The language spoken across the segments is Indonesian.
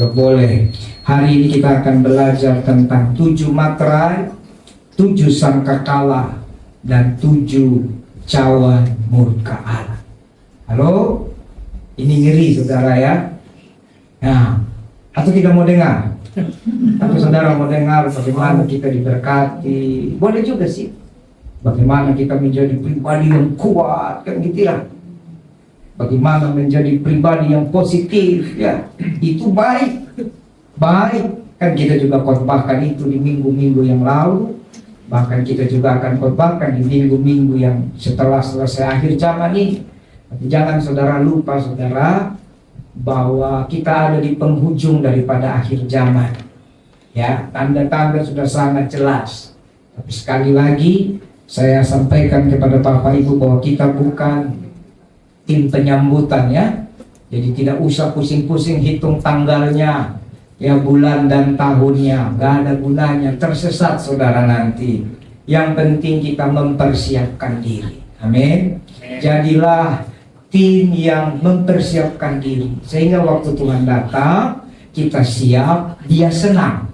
juga boleh. Hari ini kita akan belajar tentang 7 materai, 7 sangkakala, dan 7 cawan murka Allah. Halo? Ini ngeri saudara ya. Nah, atau tidak mau dengar? Atau saudara mau dengar bagaimana kita diberkati? Boleh juga sih. Bagaimana kita menjadi pribadi yang kuat, kan gitu ya. Bagaimana menjadi pribadi yang positif, ya. Itu baik. Baik. Kan kita juga khotbahkan itu di minggu-minggu yang lalu. Bahkan kita juga akan khotbahkan di minggu-minggu yang setelah selesai akhir zaman ini. Tapi jangan saudara lupa saudara, bahwa kita ada di penghujung daripada akhir zaman. Ya, tanda-tanda sudah sangat jelas. Tapi sekali lagi saya sampaikan kepada Bapak Ibu bahwa kita bukan tim penyambutan ya. Jadi tidak usah pusing-pusing hitung tanggalnya, ya bulan dan tahunnya, gak ada gunanya, tersesat saudara nanti. Yang penting kita mempersiapkan diri. Amin. Jadilah tim yang mempersiapkan diri sehingga waktu Tuhan datang kita siap, dia senang.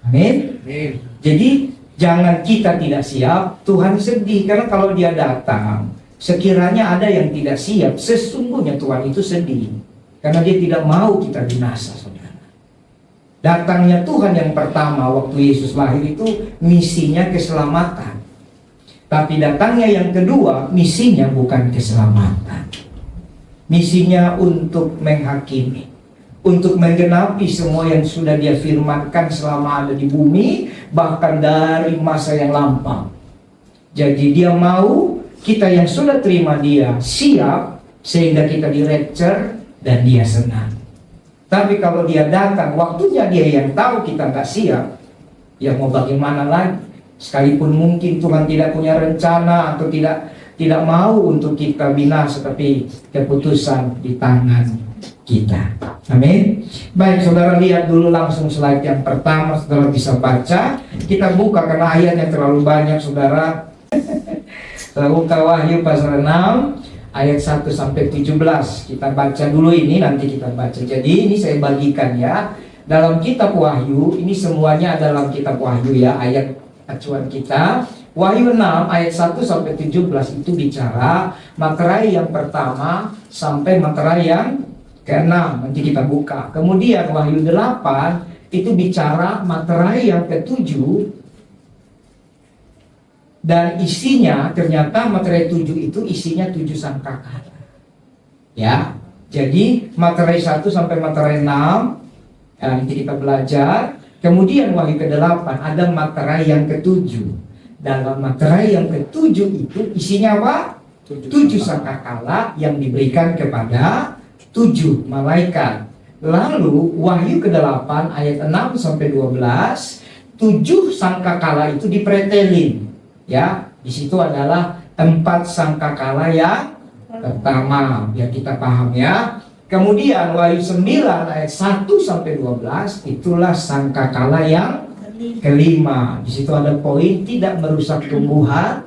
Amin. Jadi jangan kita tidak siap, Tuhan sedih. Karena kalau dia datang, sekiranya ada yang tidak siap, sesungguhnya Tuhan itu sedih. Karena dia tidak mau kita binasa, saudara. Datangnya Tuhan yang pertama waktu Yesus lahir itu misinya keselamatan. Tapi datangnya yang kedua, misinya bukan keselamatan. Misinya untuk menghakimi, untuk menggenapi semua yang sudah dia firmankan selama ada di bumi, bahkan dari masa yang lampau. Jadi dia mau kita yang sudah terima dia siap, sehingga kita di-rapture dan dia senang. Tapi kalau dia datang, waktunya dia yang tahu kita nggak siap, ya mau bagaimana lagi? Sekalipun mungkin Tuhan tidak punya rencana atau tidak mau untuk kita binasa, tapi keputusan di tangan kita. Amin. Baik, saudara lihat dulu langsung slide yang pertama, saudara bisa baca. Kita buka karena ayatnya terlalu banyak, saudara. Saudara buka Wahyu pasal 6 ayat 1 sampai 17. Kita baca dulu ini, nanti kita baca. Jadi ini saya bagikan ya. Dalam kitab Wahyu, ini semuanya dalam kitab Wahyu ya, ayat acuan kita. Wahyu 6 ayat 1 sampai 17 itu bicara materai yang pertama sampai materai yang ke-6, nanti kita buka. Kemudian Wahyu 8 itu bicara materai yang ke-7, dan isinya ternyata materai 7 itu isinya 7 sangkakala. Ya. Jadi materai 1 sampai materai 6 nanti kita belajar. Kemudian Wahyu ke-8 ada materai yang ke-7. Dalam materai yang ke-7 itu isinya apa? 7 sangkakala yang diberikan kepada 7 malaikat. Lalu Wahyu ke-8 ayat 6 sampai 12, 7 sangkakala itu dipretelin. Ya, di situ adalah 4 sangkakala yang pertama, biar kita paham ya. Kemudian Wahyu 9 ayat 1 sampai 12 itulah sangkakala yang kelima. Di situ ada poin tidak merusak tumbuhan,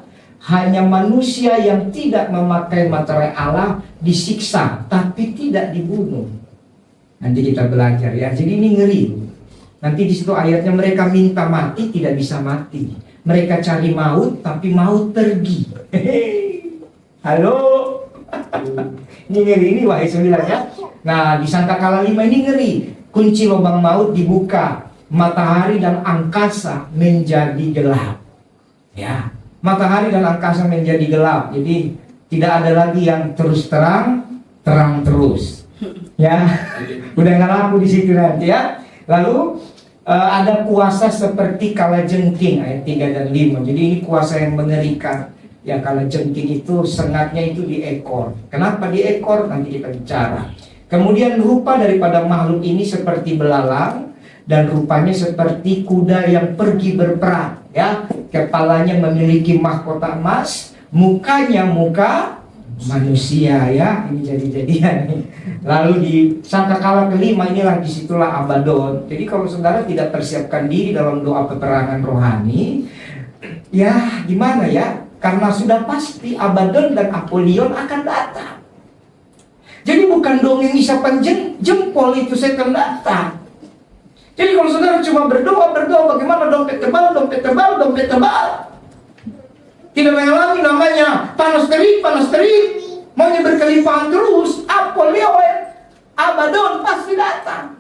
hanya manusia yang tidak memakai materai Allah disiksa, tapi tidak dibunuh. Nanti kita belajar ya. Jadi ini ngeri. Nanti di situ ayatnya mereka minta mati tidak bisa mati. Mereka cari maut tapi maut pergi. Halo. Ini ngeri, ini Wahyu 9 ya. Nah di sangkakala 5 ini ngeri. Kunci lubang maut dibuka. Matahari dan angkasa menjadi gelap. Ya, matahari dan angkasa menjadi gelap. Jadi tidak ada lagi yang terus terang, terang terus. Ya, udah nggak laku di situ nanti ya. Lalu ada kuasa seperti kalajengking ayat 3 dan 5. Jadi ini kuasa yang mengerikan. Ya, kalajengking itu sengatnya itu di ekor. Kenapa di ekor? Nanti kita bicara. Kemudian rupa daripada makhluk ini seperti belalang, dan rupanya seperti kuda yang pergi berperang ya. Kepalanya memiliki mahkota emas, mukanya muka manusia ya. Ini jadi-jadian nih. Lalu di sangkakala kelima inilah disitulah Abaddon. Jadi kalau saudara tidak persiapkan diri dalam doa peperangan rohani, ya gimana ya? Karena sudah pasti Abaddon dan Apollyon akan datang. Jadi bukan dongeng isapan jempol itu setan datang. Jadi kalau saudara cuma berdoa, bagaimana dompet tebal, tidak mengalami namanya panas terik, maunya berkelimpahan terus, Apollyon, Abaddon pasti datang.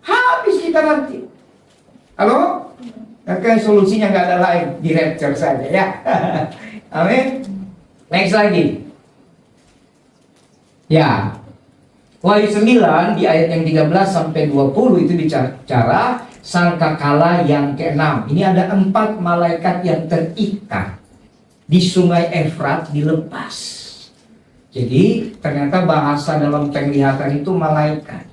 Habis kita nanti. Halo? Makanya solusinya nggak ada lain, di rapture saja ya. Amin. Next lagi. Ya. Wahyu 9 di ayat yang 13 sampai 20 itu bicara sangkakala yang ke-6. Ini ada 4 malaikat yang terikat di sungai Efrat, dilepas. Jadi ternyata bahasa dalam penglihatan itu malaikat.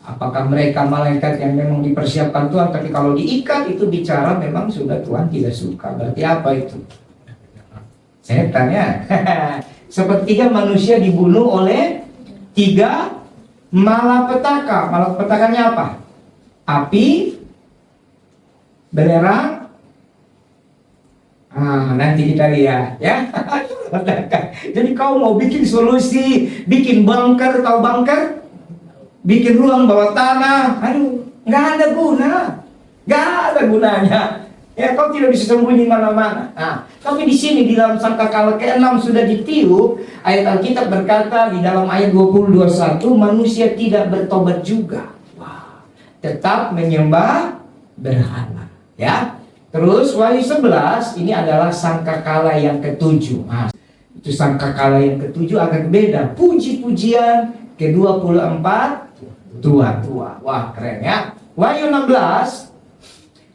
Apakah mereka malaikat yang memang dipersiapkan Tuhan, tapi kalau diikat itu bicara memang sudah Tuhan tidak suka. Berarti apa itu? Setan ya. Sepertiga manusia dibunuh oleh 3 malapetaka. Malapetakanya apa? Api, belerang. Nanti kita lihat ya. Jadi kau mau bikin solusi, bikin bunker, tahu bunker? Bikin ruang bawah tanah, nggak ada gunanya. Ya, kau tidak bisa sembunyi mana-mana. Nah, tapi di sini di dalam sangkakala ke-6 sudah ditiup. Ayat Alkitab berkata di dalam ayat 20-21, manusia tidak bertobat juga. Wah, tetap menyembah berhala. Ya, terus Wahyu 11 ini adalah sangkakala yang ke-7. Nah, itu sangkakala yang ke-7 agak beda. Puji-pujian ke-24 tua. Wah, keren ya. Wahyu 16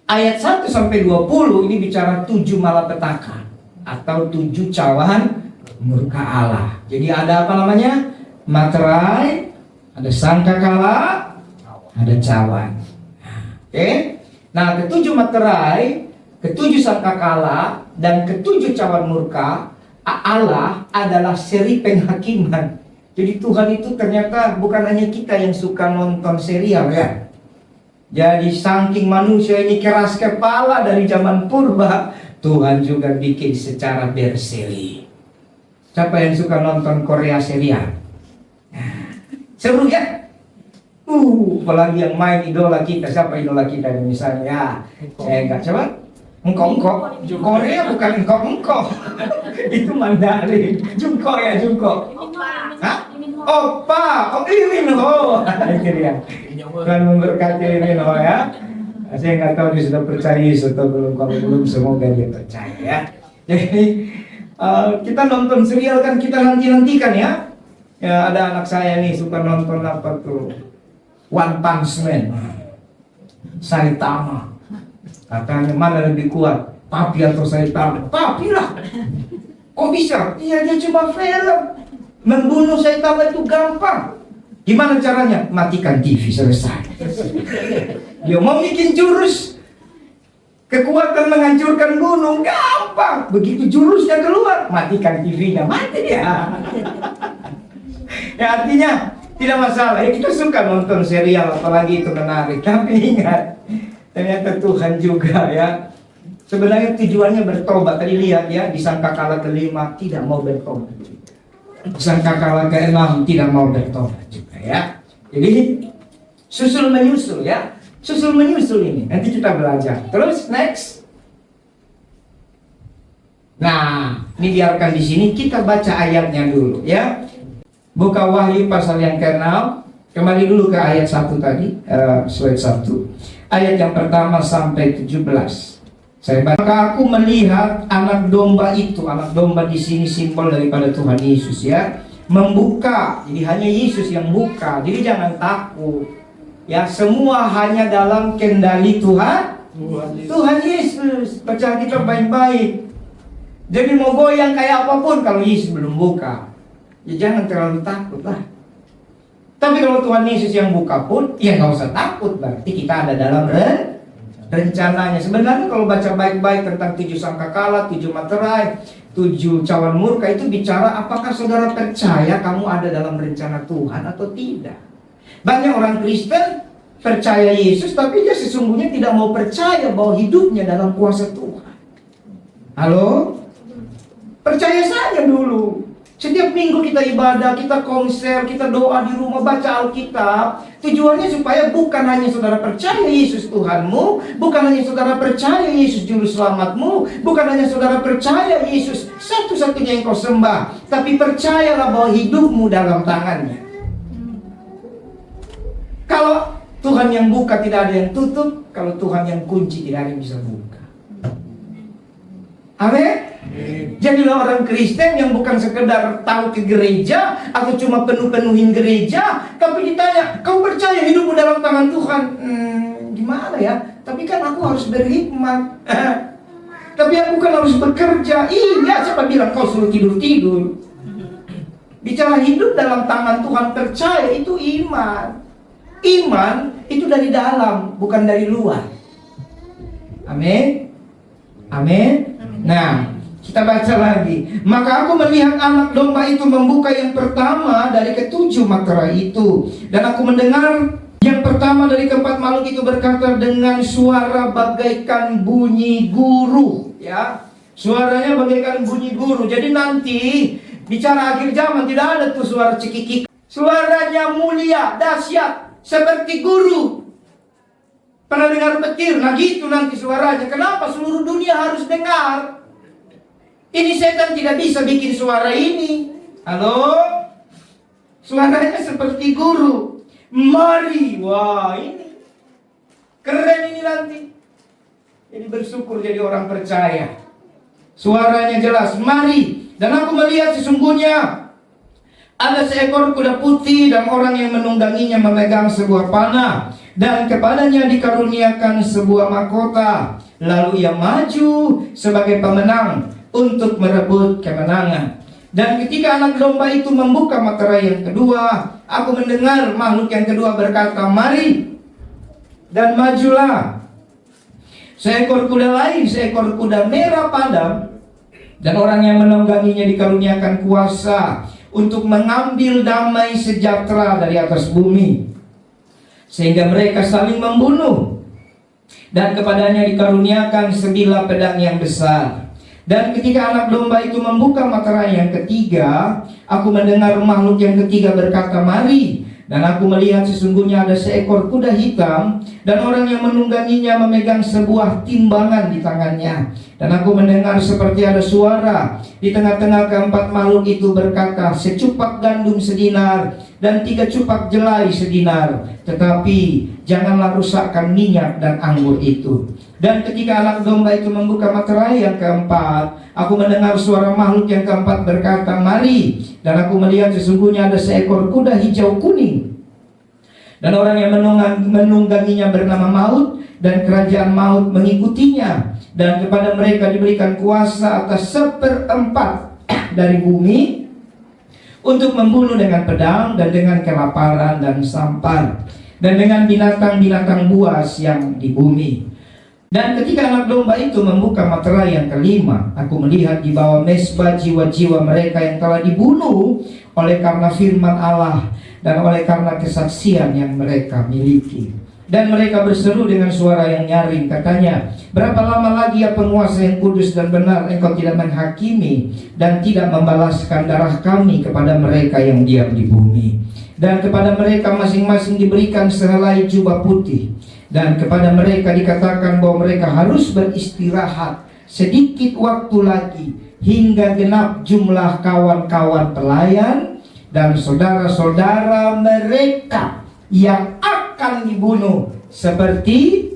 ayat 1 sampai 20 ini bicara 7 malapetaka atau 7 cawan murka Allah. Jadi ada apa namanya? Materai, ada sangkakala, ada cawan. Oke. Nah, ke-7 materai, ke-7 sangkakala dan ke-7 cawan murka Allah adalah seri penghakiman. Jadi Tuhan itu ternyata bukan hanya kita yang suka nonton serial ya. Jadi saking manusia ini keras kepala dari zaman purba, Tuhan juga bikin secara berseri. Siapa yang suka nonton Korea serial? Seru ya? Apalagi yang main idola kita. Siapa idola kita misalnya? Enggak, coba. Engkau. Korea bukan engkau. Itu Mandarin. Jungko. Hah? Opa, Lee Min Ho. Itu dia. Tuhan memberkati Lee Min Ho ya. Saya nggak tahu dia sudah percaya Yesus atau belum. Kalau belum, semoga dia percaya ya. Jadi kita nonton serial kan kita nantikan ya. Ya, ada anak saya nih suka nonton apa tuh, One Punch Man, Saitama. Katanya mana lebih kuat, Papi atau Saitama? Papi lah. Kok bisa? Iya, dia cuma film. Membunuh Saitama itu gampang. Gimana caranya? Matikan TV, selesai. Dia mau bikin jurus kekuatan menghancurkan gunung, gampang. Begitu jurusnya keluar, matikan TV-nya, mati dia. Ya, artinya tidak masalah. Ya, kita suka nonton serial, apalagi itu menarik. Tapi ingat, ternyata Tuhan juga ya. Sebenarnya tujuannya bertobat. Tadi lihat ya, di sangkakala ke-5 tidak mau bertobat. Sangkakala ke-6 tidak mau bertobat juga ya. Jadi susul menyusul ya. Susul menyusul ini. Nanti kita belajar. Terus next. Nah, ini biarkan di sini kita baca ayatnya dulu ya. Buka Wahyu pasal yang ke-6. Kembali dulu ke ayat 1 tadi, slide 1. Ayat yang pertama sampai 17. Saya baca, maka aku melihat anak domba itu. Anak domba di sini simbol daripada Tuhan Yesus ya. Membuka. Jadi hanya Yesus yang buka. Jadi jangan takut. Ya, semua hanya dalam kendali Tuhan Yesus. Baca kita baik-baik. Jadi mau goyang kayak apapun kalau Yesus belum buka, ya jangan terlalu takut lah. Tapi kalau Tuhan Yesus yang buka pun, ya nggak usah takut. Berarti kita ada dalam rencananya. Sebenarnya kalau baca baik-baik tentang 7 sangkakala, 7 materai, 7 cawan murka, itu bicara apakah saudara percaya kamu ada dalam rencana Tuhan atau tidak. Banyak orang Kristen percaya Yesus, tapi dia sesungguhnya tidak mau percaya bahwa hidupnya dalam kuasa Tuhan. Halo? Percaya saja dulu. Setiap minggu kita ibadah, kita konser, kita doa di rumah, baca Alkitab. Tujuannya supaya bukan hanya saudara percaya Yesus Tuhanmu, bukan hanya saudara percaya Yesus Juru Selamatmu, bukan hanya saudara percaya Yesus satu-satunya yang kau sembah, tapi percayalah bahwa hidupmu dalam tangannya. Kalau Tuhan yang buka, tidak ada yang tutup. Kalau Tuhan yang kunci, tidak ada yang bisa buka. Amin. Jadilah orang Kristen yang bukan sekedar tahu ke gereja atau cuma penuhin gereja, tapi ditanya, kau percaya hidupmu dalam tangan Tuhan? Gimana ya? Tapi kan aku harus berhikmat. Tapi aku kan harus bekerja. Iya, siapa bilang kau suruh tidur-tidur? Bicara hidup dalam tangan Tuhan, percaya itu iman. Iman itu dari dalam, bukan dari luar. Amin. Amin. Nah, kita baca lagi. Maka aku melihat anak domba itu membuka yang pertama dari ketujuh matra itu, dan aku mendengar yang pertama dari keempat makhluk itu berkata dengan suara bagaikan bunyi guru. Ya, suaranya bagaikan bunyi guru. Jadi nanti bicara akhir zaman tidak ada tuh suara cekikik. Suaranya mulia, dahsyat, seperti guru. Pernah dengar petir? Nah gitu nanti suaranya. Kenapa seluruh dunia harus dengar? Ini setan tidak bisa bikin suara ini. Halo? Suaranya seperti guru. Mari. Wah, ini keren ini nanti. Jadi bersyukur jadi orang percaya. Suaranya jelas. Mari. Dan aku melihat sesungguhnya ada seekor kuda putih, dan orang yang menungganginya memegang sebuah panah, dan kepadanya dikaruniakan sebuah mahkota. Lalu ia maju sebagai pemenang untuk merebut kemenangan. Dan ketika anak domba itu membuka materai yang kedua, aku mendengar makhluk yang kedua berkata, mari dan majulah. Seekor kuda lain, seekor kuda merah padam, dan orang yang menungganginya dikaruniakan kuasa untuk mengambil damai sejahtera dari atas bumi, sehingga mereka saling membunuh. Dan kepadanya dikaruniakan sebilah pedang yang besar. Dan ketika anak domba itu membuka materai yang ketiga, aku mendengar makhluk yang ketiga berkata, mari. Dan aku melihat sesungguhnya ada seekor kuda hitam, dan orang yang menungganginya memegang sebuah timbangan di tangannya. Dan aku mendengar seperti ada suara di tengah-tengah keempat makhluk itu berkata, secupak gandum sedinar dan 3 cupak jelai sedinar, tetapi janganlah rusakkan minyak dan anggur itu. Dan ketika anak domba itu membuka materai yang keempat, aku mendengar suara makhluk yang keempat berkata, mari. Dan aku melihat sesungguhnya ada seekor kuda hijau kuning, dan orang yang menungganginya bernama Maut, dan kerajaan Maut mengikutinya. Dan kepada mereka diberikan kuasa atas 1/4 dari bumi, untuk membunuh dengan pedang, dan dengan kelaparan dan sampar, dan dengan binatang-binatang buas yang di bumi. Dan ketika anak domba itu membuka materai yang kelima, aku melihat di bawah mezbah jiwa-jiwa mereka yang telah dibunuh oleh karena firman Allah dan oleh karena kesaksian yang mereka miliki. Dan mereka berseru dengan suara yang nyaring, katanya, berapa lama lagi ya penguasa yang kudus dan benar, engkau tidak menghakimi dan tidak membalaskan darah kami kepada mereka yang diam di bumi. Dan kepada mereka masing-masing diberikan sehelai jubah putih, dan kepada mereka dikatakan bahwa mereka harus beristirahat sedikit waktu lagi, hingga genap jumlah kawan-kawan pelayan dan saudara-saudara mereka yang akan dibunuh seperti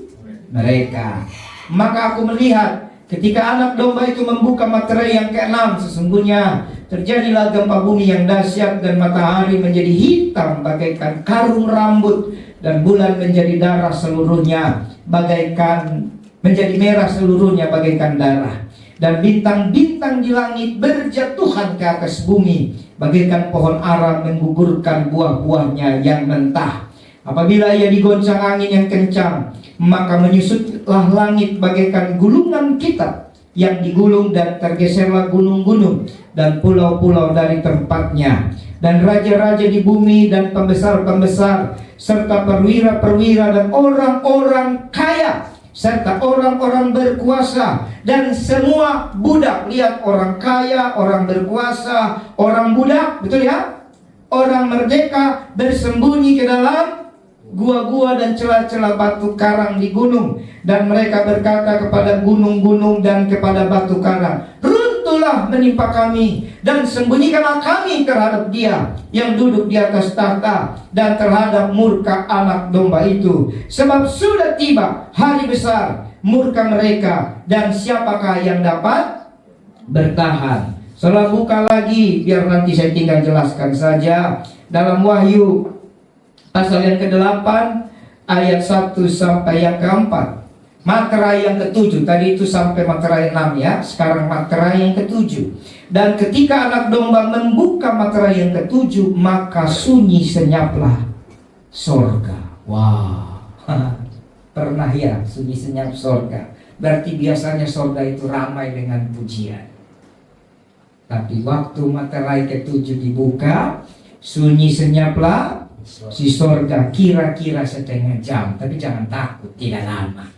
mereka. Maka aku melihat ketika anak domba itu membuka materai yang keenam, sesungguhnya terjadilah gempa bumi yang dahsyat, dan matahari menjadi hitam bagaikan karung rambut, dan bulan menjadi darah seluruhnya, bagaikan menjadi merah seluruhnya bagaikan darah. Dan bintang-bintang di langit berjatuhan ke atas bumi, bagaikan pohon ara menggugurkan buah-buahnya yang mentah. Apabila ia digoncang angin yang kencang, maka menyusutlah langit bagaikan gulungan kitab yang digulung, dan tergeserlah gunung-gunung dan pulau-pulau dari tempatnya. Dan raja-raja di bumi dan pembesar-pembesar serta perwira-perwira dan orang-orang kaya serta orang-orang berkuasa dan semua budak. Lihat, orang kaya, orang berkuasa, orang budak, betul ya? Orang merdeka bersembunyi ke dalam gua-gua dan celah-celah batu karang di gunung. Dan mereka berkata kepada gunung-gunung dan kepada batu karang, runtuhlah menimpa kami, dan sembunyikanlah kami terhadap Dia yang duduk di atas tahta dan terhadap murka anak domba itu. Sebab sudah tiba hari besar murka mereka, dan siapakah yang dapat bertahan? Setelah buka lagi, biar nanti saya tinggal jelaskan saja. Dalam Wahyu pasal yang ke-8 ayat 1 sampai yang ke-4. Materai yang ke-7, tadi itu sampai materai 6 ya. Sekarang materai yang ke-7. Dan ketika anak domba membuka materai yang ke-7, maka sunyi senyaplah sorga. Wah, pernah ya sunyi senyap sorga? Berarti biasanya sorga itu ramai dengan pujian. Tapi waktu materai ke-7 dibuka, sunyi senyaplah si sorga, kira-kira setengah jam. Tapi jangan takut, tidak lama.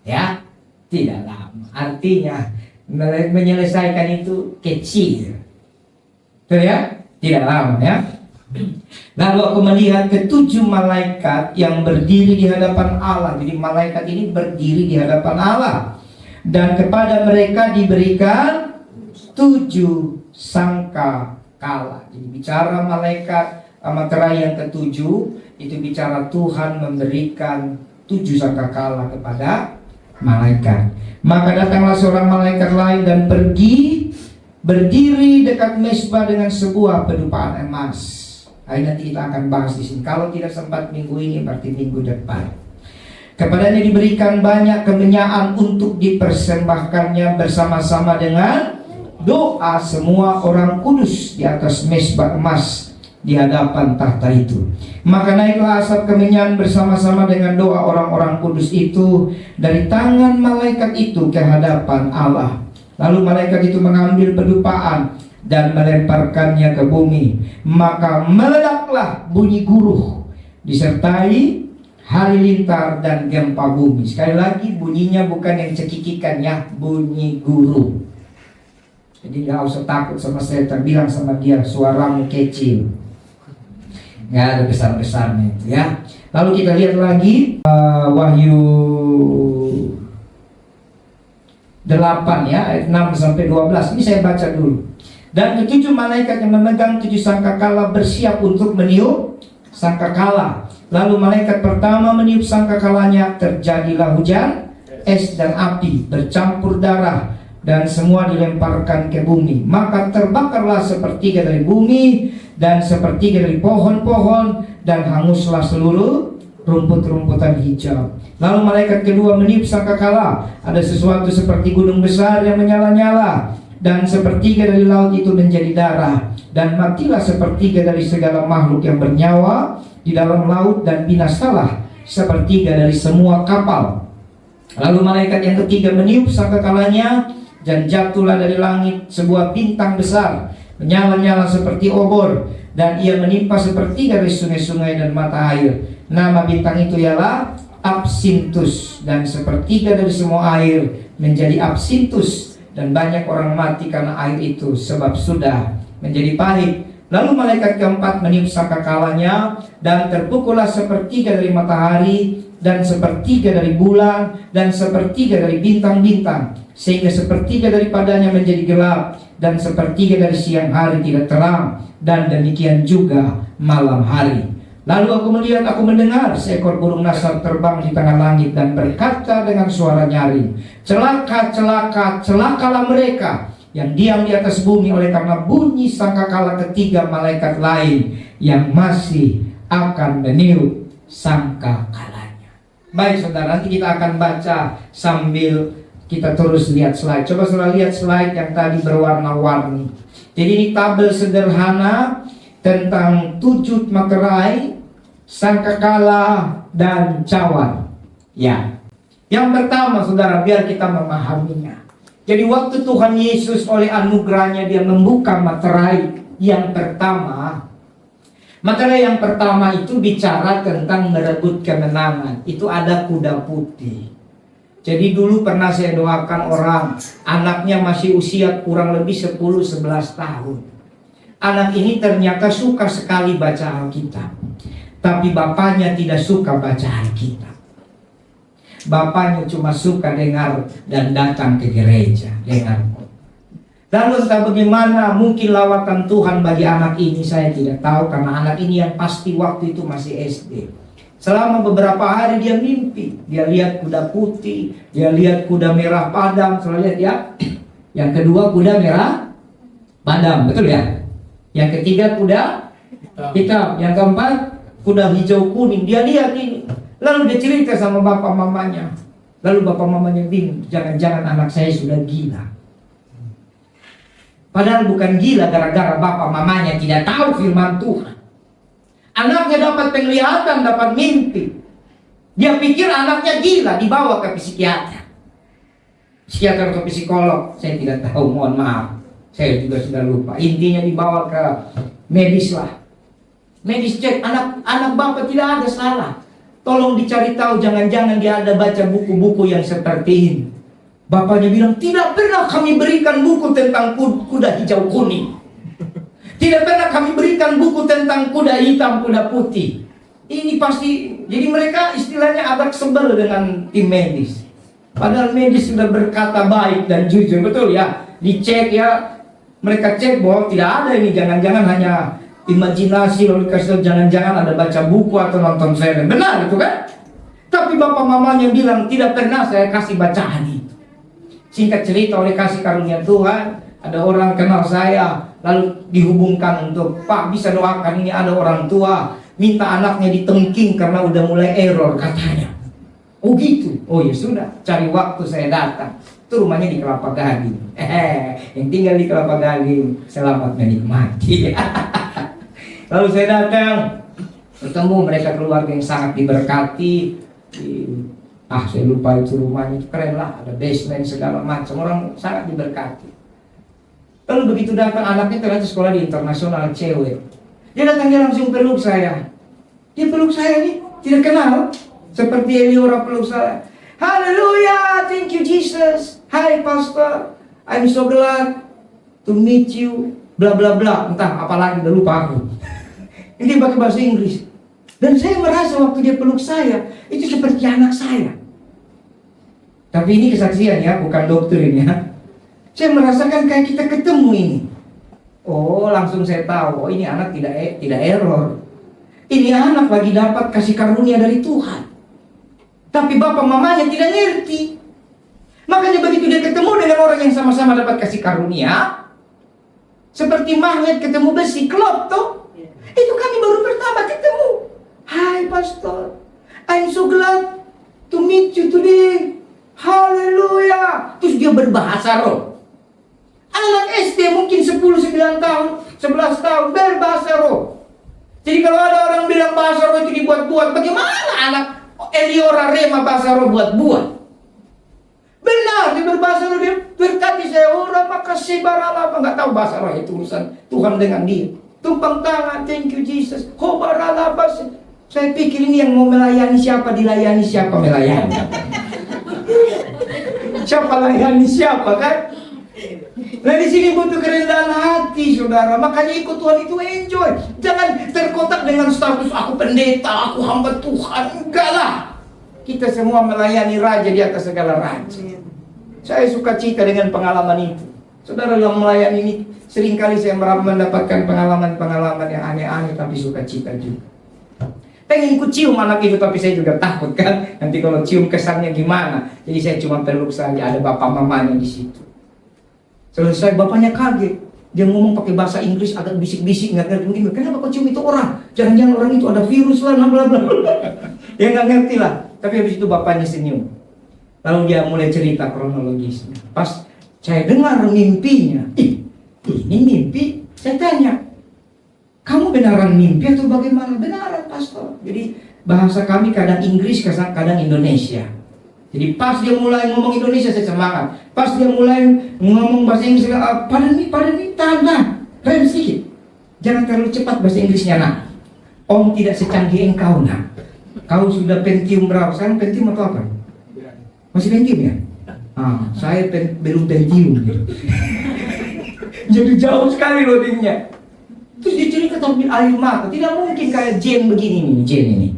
Ya, tidak lama. Artinya menyelesaikan itu kecil. Betul ya? Tidak lama ya. Lalu aku melihat ke-7 malaikat yang berdiri di hadapan Allah. Jadi malaikat ini berdiri di hadapan Allah. Dan kepada mereka diberikan 7 sangka kala. Jadi bicara malaikat materai yang ke-7, itu bicara Tuhan memberikan 7 sangkakala kepada malaikat. Maka datanglah seorang malaikat lain dan pergi berdiri dekat mezbah dengan sebuah pedupaan emas. Nanti kita akan bahas di sini. Kalau tidak sempat minggu ini, berarti minggu depan. Kepadanya diberikan banyak kemenyan untuk dipersembahkannya bersama-sama dengan doa semua orang kudus di atas mezbah emas di hadapan tahta itu. Maka naiklah asap kemenyan bersama-sama dengan doa orang-orang kudus itu dari tangan malaikat itu ke hadapan Allah. Lalu malaikat itu mengambil pedupaan dan melemparkannya ke bumi. Maka meledaklah bunyi guruh disertai halilintar dan gempa bumi. Sekali lagi, bunyinya bukan yang cekikikan ya, bunyi guruh. Jadi gak usah takut sama setan, bilang sama dia, suaramu kecil, nggak ada besar-besarnya itu ya. Lalu kita lihat lagi Wahyu 8 ya, ayat 6 sampai 12. Ini saya baca dulu. Dan ke-7 malaikat yang memegang 7 sangkakala bersiap untuk meniup sangkakala. Lalu malaikat pertama meniup sangkakalanya, terjadilah hujan es dan api bercampur darah, dan semua dilemparkan ke bumi. Maka terbakarlah sepertiga dari bumi dan sepertiga dari pohon-pohon, dan hanguslah seluruh rumput-rumputan hijau. Lalu malaikat kedua meniup sangkakala. Ada sesuatu seperti gunung besar yang menyala-nyala, dan sepertiga dari laut itu menjadi darah, dan matilah sepertiga dari segala makhluk yang bernyawa di dalam laut, dan binasalah sepertiga dari semua kapal. Lalu malaikat yang ketiga meniup sangkakalanya, dan jatuhlah dari langit sebuah bintang besar, menyala-nyala seperti obor, dan ia menimpa sepertiga dari sungai-sungai dan mata air. Nama bintang itu ialah Absintus, dan sepertiga dari semua air menjadi absintus, dan banyak orang mati karena air itu, sebab sudah menjadi pahit. Lalu malaikat keempat meniup sangkakalanya, dan terpukullah sepertiga dari matahari, dan sepertiga dari bulan, dan sepertiga dari bintang-bintang, sehingga sepertiga daripadanya menjadi gelap, dan sepertiga dari siang hari tidak terang, dan demikian juga malam hari. Lalu aku mendengar seekor burung nasar terbang di tengah langit dan berkata dengan suara nyaring, celaka, celaka, celakalah mereka yang diam di atas bumi oleh karena bunyi sangkakala ketiga malaikat lain yang masih akan meniup sangkakalanya. Baik saudara, nanti kita akan baca sambil kita terus lihat slide. Coba saudara lihat slide yang tadi berwarna-warni. Jadi ini tabel sederhana tentang 7 materai, sangkakala, dan cawan. Ya. Yang pertama saudara, biar kita memahaminya. Jadi waktu Tuhan Yesus oleh anugerahnya dia membuka materai yang pertama. Materai yang pertama itu bicara tentang merebut kemenangan. Itu ada kuda putih. Jadi dulu pernah saya doakan orang, anaknya masih usia kurang lebih 10-11 tahun. Anak ini ternyata suka sekali baca Alkitab, tapi bapaknya tidak suka baca Alkitab. Bapaknya cuma suka dengar dan datang ke gereja, dengar. Lalu entah bagaimana mungkin lawatan Tuhan bagi anak ini, saya tidak tahu, karena anak ini yang pasti waktu itu masih SD. Selama beberapa hari dia mimpi, dia lihat kuda putih, dia lihat kuda merah padam, selalu lihat ya. Yang kedua kuda merah padam, betul ya? Yang ketiga kuda hitam, yang keempat kuda hijau kuning. Dia lihat ini, lalu dia cerita sama bapak mamanya. Lalu bapak mamanya bingung, jangan-jangan anak saya sudah gila. Padahal bukan gila gara-gara bapak mamanya tidak tahu firman Tuhan. Anaknya dapat penglihatan, dapat mimpi. Dia pikir anaknya gila, dibawa ke psikiater. Psikiater atau psikolog, saya tidak tahu, mohon maaf. Saya juga sudah lupa. Intinya dibawa ke medis lah. Medis cek, anak bapak tidak ada salah. Tolong dicari tahu, jangan-jangan dia ada baca buku-buku yang seperti ini. Bapaknya bilang, tidak pernah kami berikan buku tentang kuda hijau kuning. Tidak pernah kami berikan buku tentang kuda hitam, kuda putih. Ini pasti, jadi mereka istilahnya agak sebel dengan tim medis. Padahal medis sudah berkata baik dan jujur, betul ya. Dicek ya, mereka cek bahwa tidak ada ini, jangan-jangan hanya imajinasi, lalu kasih jangan-jangan ada baca buku atau nonton film. Benar itu kan? Tapi bapak mamanya bilang, tidak pernah saya kasih bacaan itu. Singkat cerita, oleh kasih karunia Tuhan, ada orang kenal saya, lalu dihubungkan untuk, Pak bisa doakan, ini ada orang tua minta anaknya ditengking karena udah mulai error katanya. Oh gitu, oh ya sudah, cari waktu saya datang. Itu rumahnya di Kelapa Gading. Yang tinggal di Kelapa Gading selamat menikmati. Lalu saya datang, bertemu mereka keluarga yang sangat diberkati. Saya lupa itu rumahnya, itu keren lah, ada basement segala macam, orang sangat diberkati. Lalu begitu datang anaknya ternyata sekolah di internasional cewek. Dia datang, dia langsung peluk saya. Dia peluk saya nih, tidak kenal. Seperti Eliora peluk saya. Haleluya, thank you Jesus. Hai pastor, I'm so glad to meet you. Bla bla bla, entah apalagi, udah lupa aku. Ini pakai bahasa Inggris. Dan saya merasa waktu dia peluk saya, itu seperti anak saya. Tapi ini kesaksian ya, bukan doktrin ya. Saya merasakan kayak kita ketemu ini. Oh, langsung saya tahu, oh ini anak tidak error. Ini anak lagi dapat kasih karunia dari Tuhan. Tapi bapak mamanya tidak ngerti. Makanya begitu dia ketemu dengan orang yang sama-sama dapat kasih karunia, seperti magnet ketemu besi, klop toh. Itu kami baru pertama ketemu. Hai pastor, I'm so glad to meet you today. Haleluya. Terus dia berbahasa roh. Anak SD mungkin 10-9 tahun, 11 tahun berbahasa roh. Jadi kalau ada orang bilang bahasa roh itu dibuat-buat, bagaimana anak Eliora Rema bahasa roh buat-buat? Benar, dia berbahasa roh, dia berkati saya, orang makasih baralapa, nggak tahu bahasa roh itu urusan Tuhan dengan dia. Tumpang tangan, thank you Jesus. Ho baralapa. Saya pikir ini yang mau melayani siapa, dilayani siapa melayani. Siapa layani siapa kan? Nah di sini butuh kerendahan hati, saudara. Makanya ikut Tuhan itu enjoy. Jangan terkotak dengan status aku pendeta, aku hamba Tuhan. Enggak lah. Kita semua melayani Raja di atas segala raja. Saya suka cita dengan pengalaman itu. Saudara, dalam melayani ini seringkali saya mendapatkan pengalaman-pengalaman yang aneh-aneh, tapi suka cita juga. Pengen ku cium anak itu, tapi saya juga takut kan. Nanti kalau cium kesannya gimana. Jadi saya cuma peluk saja, ada bapak mamanya di situ. Selesai bapaknya kaget. Dia ngomong pakai bahasa Inggris agak bisik-bisik, nggak ngerti mungkin. Kenapa kau cium itu orang? Jangan-jangan orang itu ada virus lah, bla bla. Ya nggak ngerti lah. Tapi habis itu bapaknya senyum. Lalu dia mulai cerita kronologisnya. Pas saya dengar mimpinya, ini mimpi. Saya tanya, kamu benaran mimpi atau bagaimana? Benaran pastor. Jadi bahasa kami kadang Inggris, kadang Indonesia. Jadi pas dia mulai ngomong Indonesia saya semangat. Pas dia mulai ngomong bahasa Inggris, pada nih tahan, rem sedikit. Jangan terlalu cepat bahasa Inggrisnya nak. Om tidak secanggih engkau nak. Kau sudah Pentium berapa? Sekarang Pentium atau apa? Masih Pentium ya? Saya belum Pentium. Jadi jauh sekali loadingnya. Terus dicerita tampil air mata. Tidak mungkin kayak Jen begini nih, Jen ini.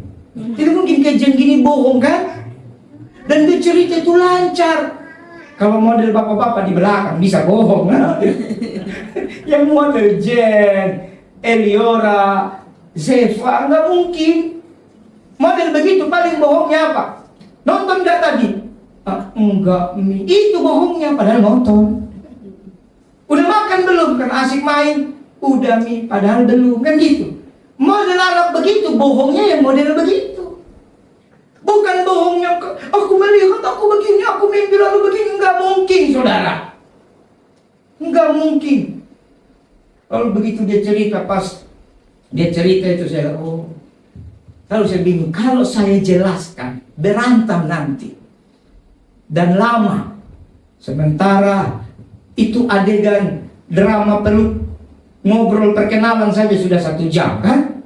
Tidak mungkin kayak Jen gini bohong kan? Dan dia cerita itu lancar. Kalau model bapak-bapak di belakang bisa bohong. Yang model Jen, Eliora, Zefa, nggak mungkin. Model begitu paling bohongnya apa? Nonton nggak tadi? Enggak, itu bohongnya padahal nonton. Udah makan belum? Kan asik main. Udah padahal belum, kan gitu. Model Arab begitu, bohongnya yang model begitu. Bukan bohongnya, aku melihat, aku begini, aku mimpi lalu begini. Enggak mungkin, saudara. Enggak mungkin. Lalu begitu dia cerita, pas dia cerita itu saya, lalu saya bingung, kalau saya jelaskan, berantem nanti. Dan lama. Sementara itu adegan drama peluk, ngobrol perkenalan saja sudah 1 jam kan?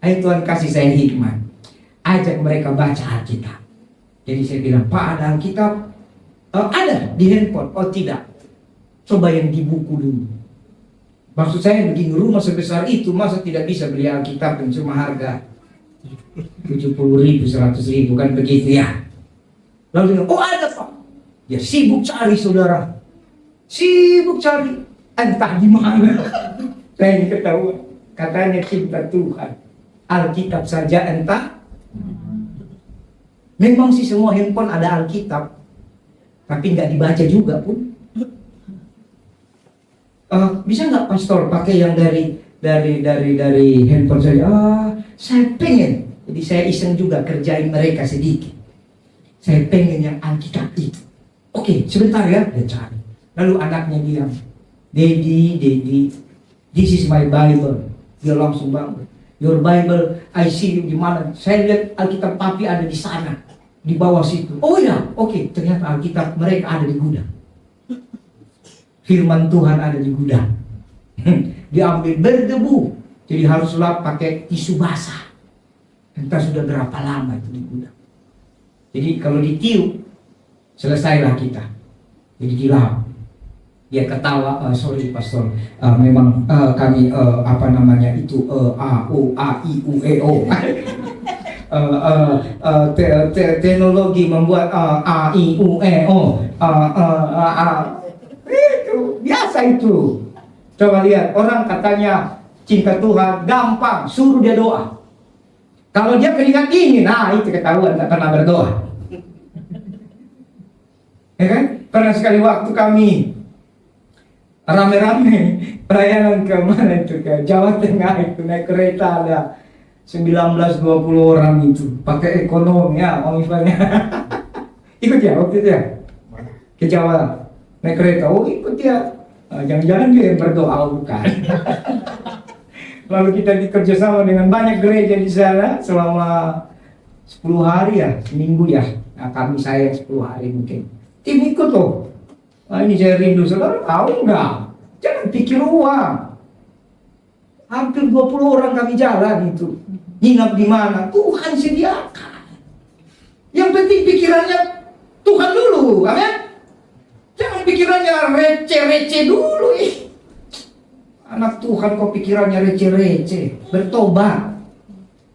Ayo Tuhan kasih saya hikmat, ajak mereka baca Alkitab. Jadi saya bilang, Pak, ada Alkitab? Ada di handphone. Oh tidak, coba yang di buku dulu. Maksud saya begini, rumah sebesar itu masa tidak bisa beli Alkitab yang cuma harga 70.000, 100.000, kan begitu ya? Lalu dia, ada Pak. Dia sibuk cari, saudara. Sibuk cari. Entah di mana. Saya ini ketahuan. Katanya cinta Tuhan. Alkitab saja entah. Memang sih semua handphone ada Alkitab, tapi nggak dibaca juga pun. Bisa nggak pastor pakai yang dari handphone saja? Saya pengen. Jadi saya iseng juga kerjain mereka sedikit. Saya pengen yang Alkitab itu. Oke, sebentar ya, dia cari. Lalu anaknya diam. Daddy, this is my Bible. Dia langsung bangun. Your Bible, I see you di mana? Saya lihat Alkitab papi ada di sana, di bawah situ. Oh ya, oke. Ternyata Alkitab mereka ada di gudang. Firman Tuhan ada di gudang. Diambil berdebu, jadi harus lap pakai tisu basah. Entah sudah berapa lama itu di gudang. Jadi kalau ditiup, selesailah kita. Jadi dilap. Dia ketawa, sorry pastor, memang kami teknologi membuat itu biasa itu. Coba lihat, orang katanya cinta Tuhan gampang, suruh dia doa. Kalau dia keringat dingin, itu ketahuan tak pernah berdoa. Ya kan? Pernah sekali waktu kami rame-rame perjalanan ke mana itu, ke Jawa Tengah itu, naik kereta ada 19-20 orang itu, pakai ekonomi ya, misalnya. Ikut ya waktu itu ya ke Jawa naik kereta. Ikut ya, jangan-jangan dia yang berdoa, bukan. Lalu kita dikerjasama dengan banyak gereja di sana selama 10 hari ya, seminggu ya. Saya 10 hari mungkin. Tim ikut loh. Ini saya rindu, saudara tahu nggak? Jangan pikir uang. Hampir 20 orang kami jalan itu. Nginap di mana? Tuhan sediakan. Yang penting pikirannya Tuhan dulu, amin. Jangan pikirannya receh-receh dulu. Anak Tuhan kok pikirannya receh-receh. Bertobat.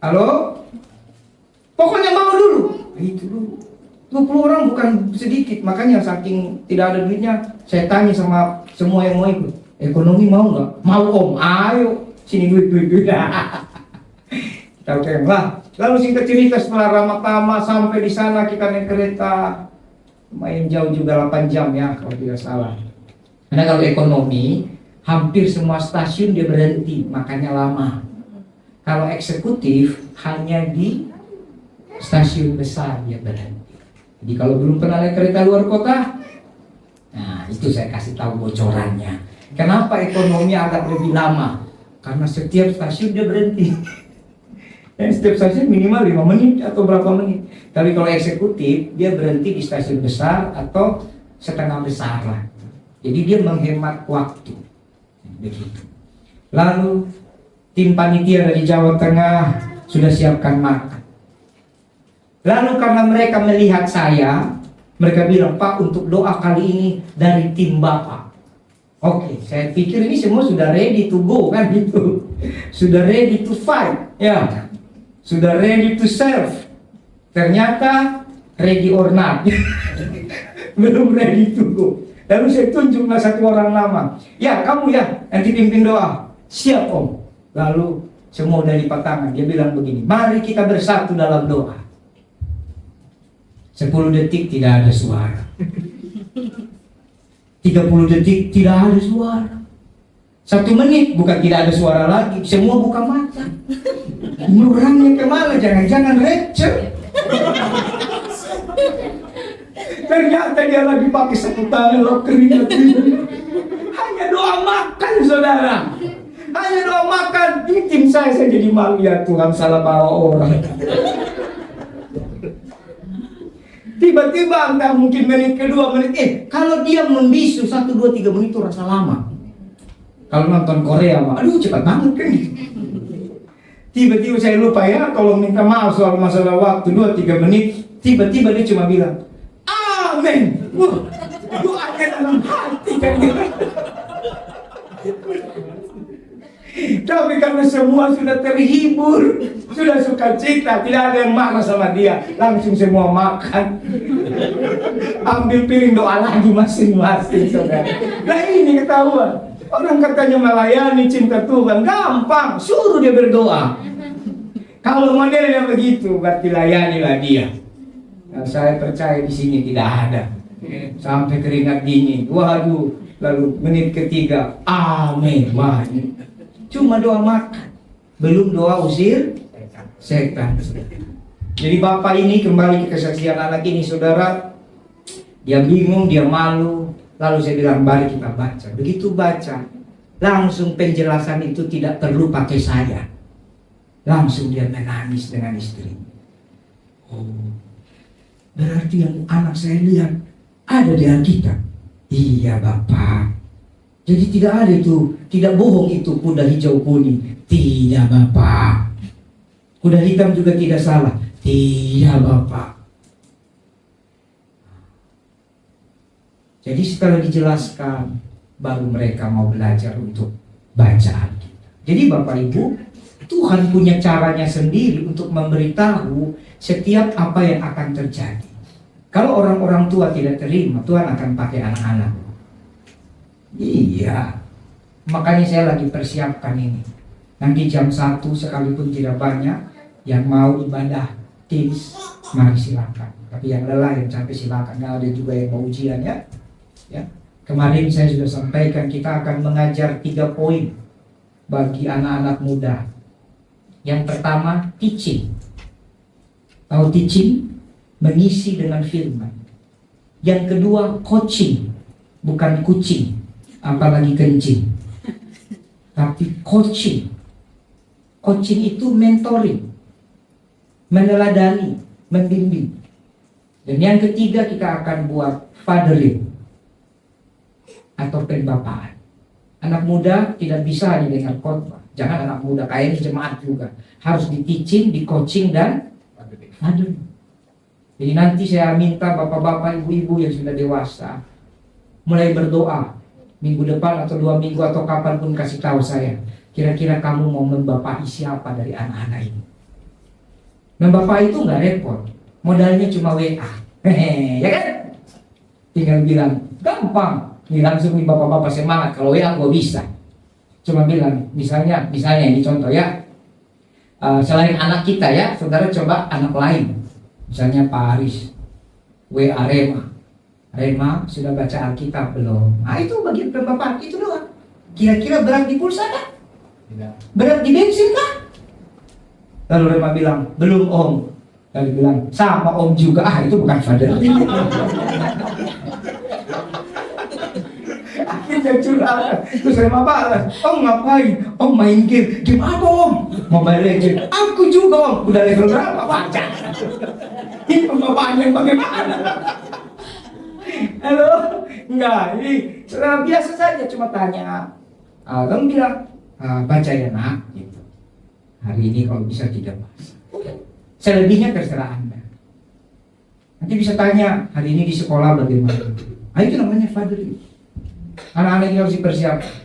Halo? Pokoknya mau dulu. Itu dulu. 20 orang bukan sedikit, makanya saking tidak ada duitnya, saya tanya sama semua yang mau ikut, ekonomi mau nggak? Mau om, ayo sini duit. Kita lah. Lalu singkat cerita, setelah Ramatama sampai di sana kita naik kereta lumayan jauh juga, 8 jam ya kalau tidak salah. Karena kalau ekonomi hampir semua stasiun dia berhenti, makanya lama. Kalau eksekutif hanya di stasiun besar dia berhenti. Jadi kalau belum pernah naik kereta luar kota, nah itu saya kasih tahu bocorannya. Kenapa ekonomi agak lebih lama? Karena setiap stasiun dia berhenti. Dan setiap stasiun minimal 5 menit atau berapa menit. Tapi kalau eksekutif dia berhenti di stasiun besar atau setengah besar lah. Jadi dia menghemat waktu. Begitu. Lalu tim panitia dari Jawa Tengah sudah siapkan makan. Lalu karena mereka melihat saya, mereka bilang, Pak, untuk doa kali ini dari tim Bapak. Oke, saya pikir ini semua sudah ready to go kan gitu. Sudah ready to fight, ya. Sudah ready to serve. Ternyata ready or not. Belum ready to go. Lalu saya tunjuklah satu orang lama. Ya, kamu ya, nanti pimpin doa. Siap, Om. Lalu semua udah lipat tangan. Dia bilang begini, mari kita bersatu dalam doa. 10 detik tidak ada suara. 30 detik tidak ada suara. 1 menit bukan tidak ada suara lagi. Semua buka mata. Ini orangnya kemana? Jangan-jangan receh. Ternyata dia lagi pakai sapu tangan, lo keringat. Hanya doa makan, saudara. Hanya doa makan. Ini tim saya jadi malu, ya Tuhan, salah bawa orang. Tiba-tiba entah mungkin menit kedua, menit kalau dia membisu 1, 2, 3 menit itu rasa lama. Kalau nonton Korea mah, aduh cepat banget kan. Tiba-tiba saya lupa ya, kalau minta maaf soal masalah waktu 2, 3 menit. Tiba-tiba dia cuma bilang, amin. Wah, doanya dalam hati kan. Tapi karena semua sudah terhibur, sudah suka cita, tidak ada yang marah sama dia, langsung semua makan. Ambil piring doa lagi masing-masing, saudara. Nah ini ketahuan. Orang katanya melayani cinta Tuhan, gampang, suruh dia berdoa. Kalau modelnya begitu, berarti layanilah dia. Nah, saya percaya di sini tidak ada. Sampai keringat dingin, waduh. Lalu menit ketiga, amin. Wah, cuma doa makan, belum doa usir setan. Jadi bapak ini kembali ke kesaksian anak ini, saudara. Dia bingung, dia malu. Lalu saya bilang, mari kita baca. Begitu baca, langsung penjelasan itu tidak perlu pakai saya. Langsung dia menangis dengan istrinya. Oh, berarti yang anak saya lihat ada di Alkitab. Iya Bapak. Jadi tidak ada itu, tidak bohong itu kuda hijau kuning. Tidak Bapak. Kuda hitam juga tidak salah. Tidak Bapak. Jadi setelah dijelaskan, baru mereka mau belajar untuk baca Alkitab. Jadi Bapak Ibu, Tuhan punya caranya sendiri untuk memberitahu setiap apa yang akan terjadi. Kalau orang-orang tua tidak terima, Tuhan akan pakai anak-anak. Iya, makanya saya lagi persiapkan ini. Nanti jam 1 sekalipun tidak banyak, yang mau ibadah teens, mari silakan. Tapi yang lelah, yang capek silakan. Nah, ada juga yang mau ujian ya. Kemarin saya sudah sampaikan kita akan mengajar 3 poin bagi anak-anak muda. Yang pertama, teaching. Tahu teaching? Mengisi dengan firman. Yang kedua, coaching. Bukan kucing, apalagi kencing. Tapi coaching. Coaching itu mentoring, meneladani, membimbing. Dan yang ketiga kita akan buat fathering atau pembapaan. Anak muda tidak bisa hanya dengar khotbah. Jangan anak muda kayak di jemaat juga. Harus di teaching, di coaching dan fathering. Jadi nanti saya minta bapak-bapak, ibu-ibu yang sudah dewasa mulai berdoa minggu depan atau 2 minggu atau kapanpun, kasih tahu saya kira-kira kamu mau membapai siapa dari anak-anak ini. Membapai itu nggak repot, modalnya cuma WA, ya kan? Tinggal bilang, gampang. Nih langsung nih bapak-bapak semangat, kalau WA gue bisa. Cuma bilang, misalnya ini contoh ya, selain anak kita ya, saudara coba anak lain. Misalnya Pak Aris, WA Rema sudah baca Alkitab belum? Nah itu bagian pembapaan, itu doang. Kira-kira berat di pulsa kan? Tidak. Berat di bensin kan? Lalu Rema bilang, belum Om. Lalu bilang, sama Om juga. Itu bukan father. Akhirnya curhat. Terus Rema balas, Om ngapain? Om main game. Game apa Om? Mobile Legends. Aku juga Om. Udah level berapa? Baca. Ini pembapaan yang bagaimana? Halo? Enggak, ini biasa saja, cuma tanya. Kamu bilang, baca ya nak gitu. Hari ini kalau bisa 3 bahasa. Selebihnya terserah Anda. Nanti bisa tanya, hari ini di sekolah bagaimana? Nah, itu namanya fathering. Anak-anak yang harus dipersiapkan.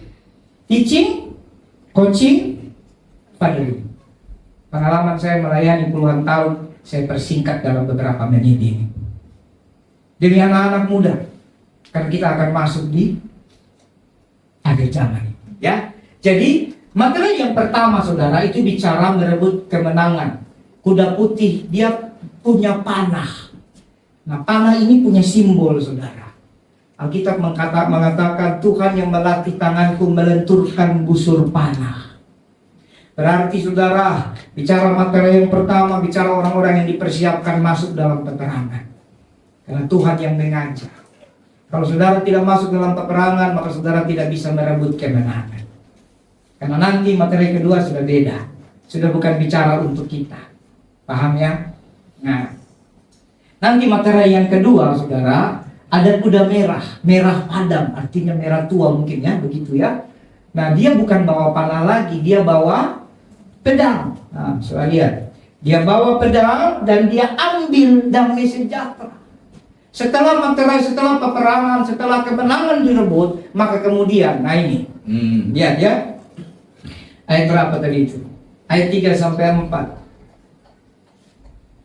Teaching, coaching, fathering. Pengalaman saya melayani puluhan tahun, saya persingkat dalam beberapa menit ini. Demi anak-anak muda, karena kita akan masuk di akhir zaman. Ya, jadi materi yang pertama, saudara, itu bicara merebut kemenangan. Kuda putih, dia punya panah. Nah, panah ini punya simbol, saudara. Alkitab mengatakan Tuhan yang melatih tanganku melenturkan busur panah. Berarti, saudara, bicara materi yang pertama, bicara orang-orang yang dipersiapkan masuk dalam peperangan. Karena Tuhan yang mengajar. Kalau saudara tidak masuk dalam peperangan, maka saudara tidak bisa merebut kemenangan. Karena nanti materi kedua sudah beda. Sudah bukan bicara untuk kita. Paham ya? Nah, nanti materi yang kedua, saudara, ada kuda merah. Merah padam, artinya merah tua mungkin ya, begitu ya. Nah, dia bukan bawa panah lagi, dia bawa pedang. Nah, saudara lihat. Dia bawa pedang dan dia ambil damai sejahtera. Setelah peperangan, setelah kemenangan direbut, maka kemudian, nah ini, lihat ya. Ayat berapa tadi itu? Ayat 3 sampai 4.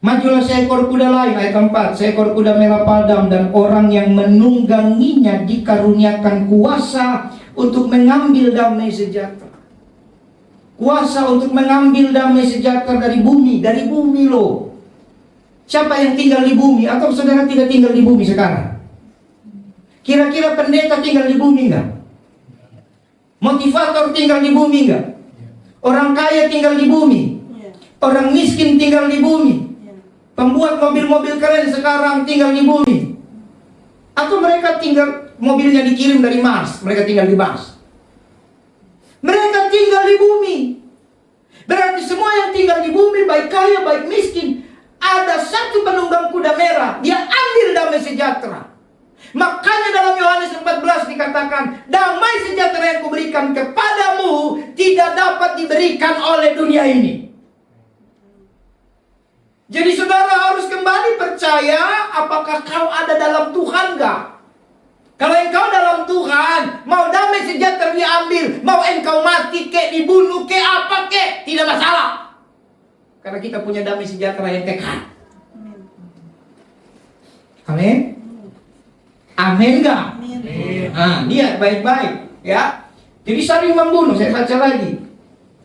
Majulah seekor kuda lain, ayat 4. Seekor kuda merah padam dan orang yang menungganginya dikaruniakan kuasa untuk mengambil damai sejahtera. Kuasa untuk mengambil damai sejahtera dari bumi loh. Siapa yang tinggal di bumi? Atau saudara tidak tinggal di bumi sekarang? Kira-kira pendeta tinggal di bumi enggak? Motivator tinggal di bumi enggak? Orang kaya tinggal di bumi? Orang miskin tinggal di bumi? Pembuat mobil-mobil keren sekarang tinggal di bumi? Atau mereka tinggal, mobilnya dikirim dari Mars, mereka tinggal di Mars? Mereka tinggal di bumi. Berarti semua yang tinggal di bumi, baik kaya, baik miskin, ada satu penunggang kuda merah, dia ambil damai sejahtera. Makanya dalam Yohanes 14 dikatakan, damai sejahtera yang kuberikan kepadamu tidak dapat diberikan oleh dunia ini. Jadi saudara harus kembali percaya apakah kau ada dalam Tuhan gak? Kalau engkau dalam Tuhan, mau damai sejahtera diambil, mau engkau mati kek, dibunuh kek, apa kek, tidak masalah. Karena kita punya damai sejahtera yang kekal. Amin. Amin gak? Nah, lihat baik-baik ya. Jadi saling membunuh, saya baca lagi.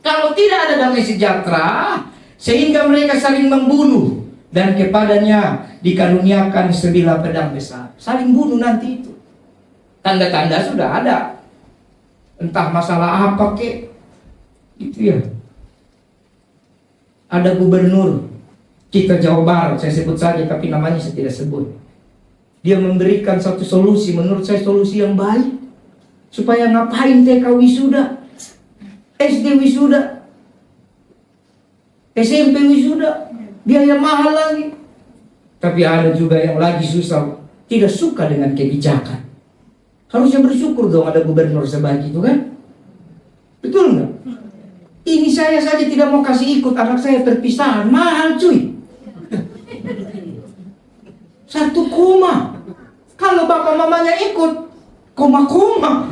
Kalau tidak ada damai sejahtera, sehingga mereka saling membunuh, dan kepadanya dikaruniakan sebilah pedang besar. Saling bunuh nanti itu. Tanda-tanda sudah ada. Entah masalah apa kek. Itu ya. Ada gubernur kita Jawa Barat, saya sebut saja tapi namanya saya tidak sebut. Dia memberikan satu solusi, menurut saya solusi yang baik. Supaya ngapain TK wisuda, SD wisuda, SMP wisuda, biaya mahal lagi. Tapi ada juga yang lagi susah, tidak suka dengan kebijakan. Harusnya bersyukur dong ada gubernur sebaik itu kan? Betul nggak? Ini saya saja tidak mau kasih ikut anak saya perpisahan, mahal cuy. 1 koma. Kalau bapak mamanya ikut, koma-koma.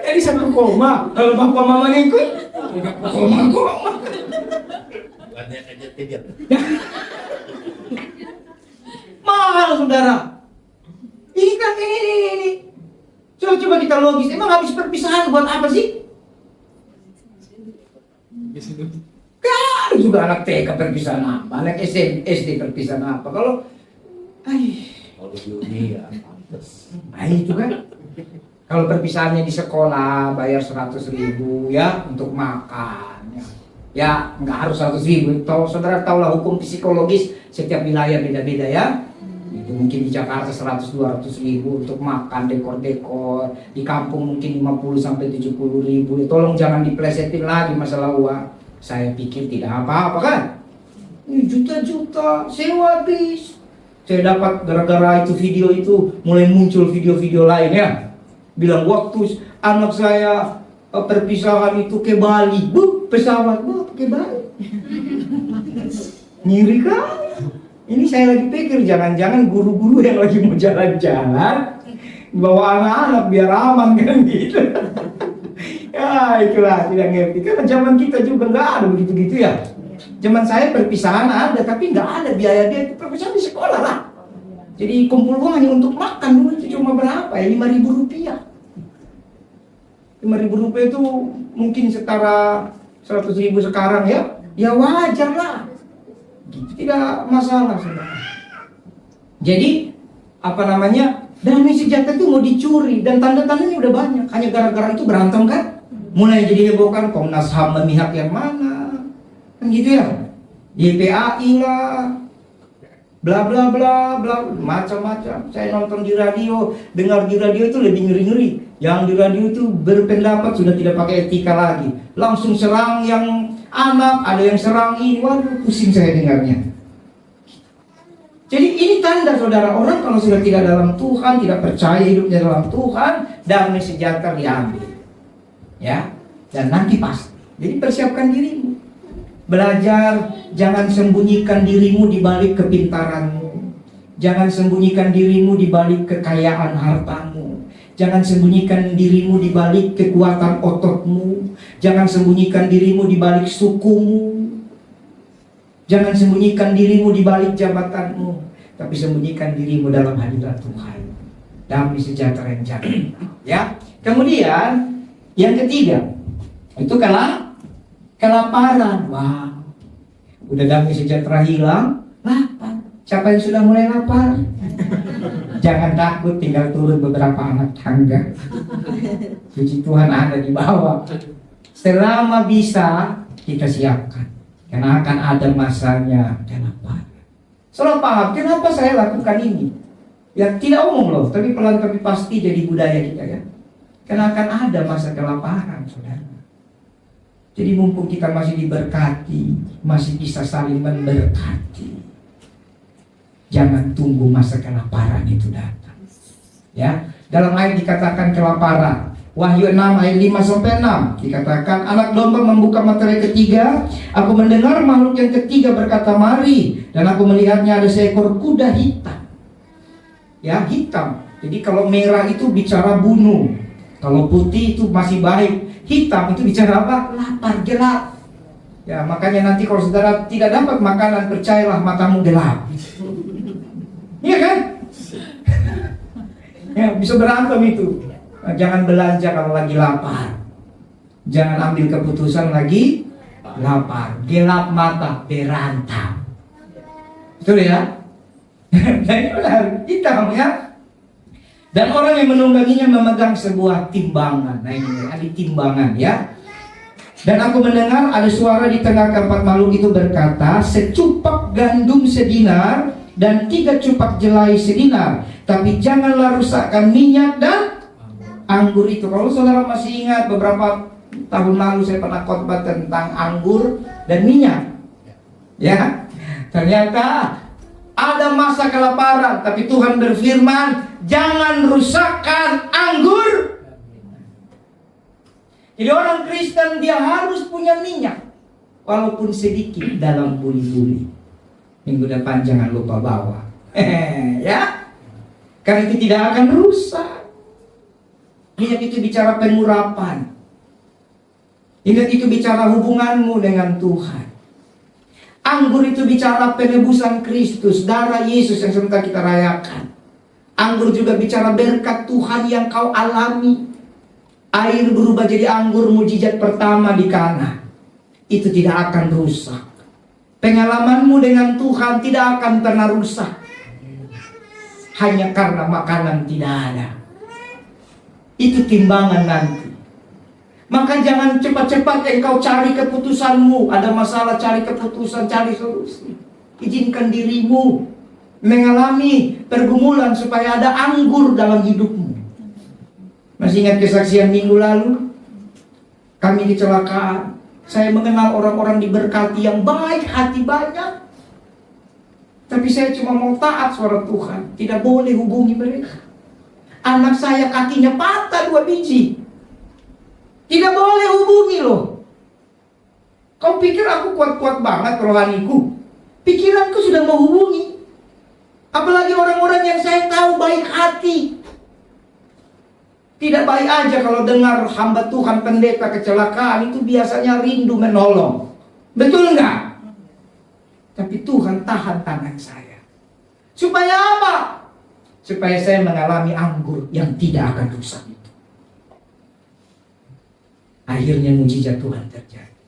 Jadi 1 koma. Kalau bapak mamanya ikut, koma-koma. Banyak aja tiga. Mahal saudara. Ini kan ini. Coba kita logis. Emang habis perpisahan buat apa sih? Kan juga anak TK perpisahan apa, anak SD perpisahan apa. Kalau dunia. itu kan. Kalau perpisahannya di sekolah bayar 100.000 ya untuk makan. Ya nggak harus 100.000. Saudara tahulah hukum psikologis setiap wilayah beda-beda ya. Itu mungkin di Jakarta 100-200.000 untuk makan, dekor-dekor. Di kampung mungkin 50-70.000. Tolong jangan diplesetin lagi masalah uang. Saya pikir tidak apa-apa kan. Ini juta-juta sewa habis. Saya dapat gara-gara itu video itu mulai muncul video-video lain ya. Bilang waktu anak saya perpisahan itu ke Bali. Pesawat ke Bali. Ngiri kan? Ini saya lagi pikir, jangan-jangan guru-guru yang lagi mau jalan-jalan bawa anak-anak biar aman kan gitu. Ya itulah, tidak ngerti. Karena zaman kita juga nggak ada begitu-gitu ya. Zaman saya perpisahan ada, tapi nggak ada biaya dia. Perpisahan di sekolah lah. Jadi kumpul uang hanya untuk makan dulu itu cuma berapa ya? 5.000 rupiah. 5.000 rupiah itu mungkin setara 100.000 sekarang ya. Ya wajar lah. Gitu, tidak masalah saudara. Jadi apa namanya? Damai sejahtera itu mau dicuri dan tanda-tandanya udah banyak. Hanya gara-gara itu berantem kan? Mulai jadi heboh kan, Komnas HAM memihak yang mana? Kan gitu ya? YPAI lah, bla bla bla bla, macam-macam. Saya nonton di radio, dengar di radio itu lebih ngeri-ngeri. Yang di radio itu berpendapat sudah tidak pakai etika lagi, langsung serang yang anak, ada yang serang ini. Waduh, pusing saya dengarnya. Jadi ini tanda saudara, orang kalau sudah tidak dalam Tuhan, tidak percaya hidupnya dalam Tuhan, damai sejahtera diambil. Ya, dan nanti pasti. Jadi persiapkan dirimu. Belajar, jangan sembunyikan dirimu di balik kepintaranmu. Jangan sembunyikan dirimu di balik kekayaan hartamu. Jangan sembunyikan dirimu di balik kekuatan ototmu. Jangan sembunyikan dirimu di balik sukumu. Jangan sembunyikan dirimu di balik jabatanmu, tapi sembunyikan dirimu dalam hadirat Tuhan. Damai sejahtera yang jatuh. Ya. Kemudian yang ketiga itu kelaparan. Wah, udah damai sejahtera hilang, lapar. Siapa yang sudah mulai lapar? Jangan takut, tinggal turun beberapa anak tangga. Puji Tuhan ada di bawah. Selama bisa kita siapkan. Karena akan ada masanya kelaparan. Saudara paham kenapa saya lakukan ini? Ya tidak umum loh, tapi pelan tapi pasti jadi budaya kita ya. Karena akan ada masa kelaparan, saudara. Jadi mumpung kita masih diberkati, masih bisa saling memberkati, jangan tunggu masa kelaparan itu datang. Ya, dalam ayat dikatakan kelaparan. Wahyu 6 ayat 5-6 dikatakan, anak domba membuka materai ketiga, aku mendengar makhluk yang ketiga berkata mari, dan aku melihatnya ada seekor kuda hitam. Ya, hitam. Jadi kalau merah itu bicara bunuh, kalau putih itu masih baik, hitam itu bicara apa? Lapar, gelap. Ya, makanya nanti kalau saudara tidak dapat makanan, percayalah matamu gelap. Iya kan? Ya, bisa berantem itu. Jangan belanja kalau lagi lapar. Jangan ambil keputusan lagi lapar. Gelap mata, berantem. Betul ya? Nah, hitam ya. Dan orang yang menungganginya memegang sebuah timbangan. Nah ini ada timbangan ya. Dan aku mendengar ada suara di tengah keempat makhluk itu berkata, secupak gandum sedinar dan 3 cupak jelai sedinar, tapi janganlah rusakkan minyak dan anggur itu. Kalau saudara masih ingat beberapa tahun lalu saya pernah khotbah tentang anggur dan minyak. Ya, ternyata ada masa kelaparan, tapi Tuhan berfirman, jangan rusakkan anggur. Jadi orang Kristen dia harus punya minyak, walaupun sedikit dalam buli-buli. Minggu depan jangan lupa bawa. Ya, karena itu tidak akan rusak. Minyak itu bicara pengurapan. Minyak itu bicara hubunganmu dengan Tuhan. Anggur itu bicara penebusan Kristus, darah Yesus yang sebentar kita rayakan. Anggur juga bicara berkat Tuhan yang kau alami. Air berubah jadi anggur, mujizat pertama di Kana. Itu tidak akan rusak. Pengalamanmu dengan Tuhan tidak akan pernah rusak. Hanya karena makanan tidak ada. Itu timbangan nanti. Maka jangan cepat-cepat engkau cari keputusanmu. Ada masalah, cari keputusan, cari solusi. Izinkan dirimu mengalami pergumulan supaya ada anggur dalam hidupmu. Masih ingat kesaksian minggu lalu? Kami kecelakaan. Saya mengenal orang-orang diberkati yang baik hati banyak. Tapi saya cuma mau taat suara Tuhan. Tidak boleh hubungi mereka. Anak saya kakinya patah 2 biji. Tidak boleh hubungi loh. Kau pikir aku kuat-kuat banget rohaniku? Pikiranku sudah menghubungi. Apalagi orang-orang yang saya tahu baik hati. Tidak baik aja kalau dengar hamba Tuhan pendeta kecelakaan, itu biasanya rindu menolong. Betul enggak? Tapi Tuhan tahan tangan saya. Supaya apa? Supaya saya mengalami anggur yang tidak akan rusak itu. Akhirnya mujizat Tuhan terjadi.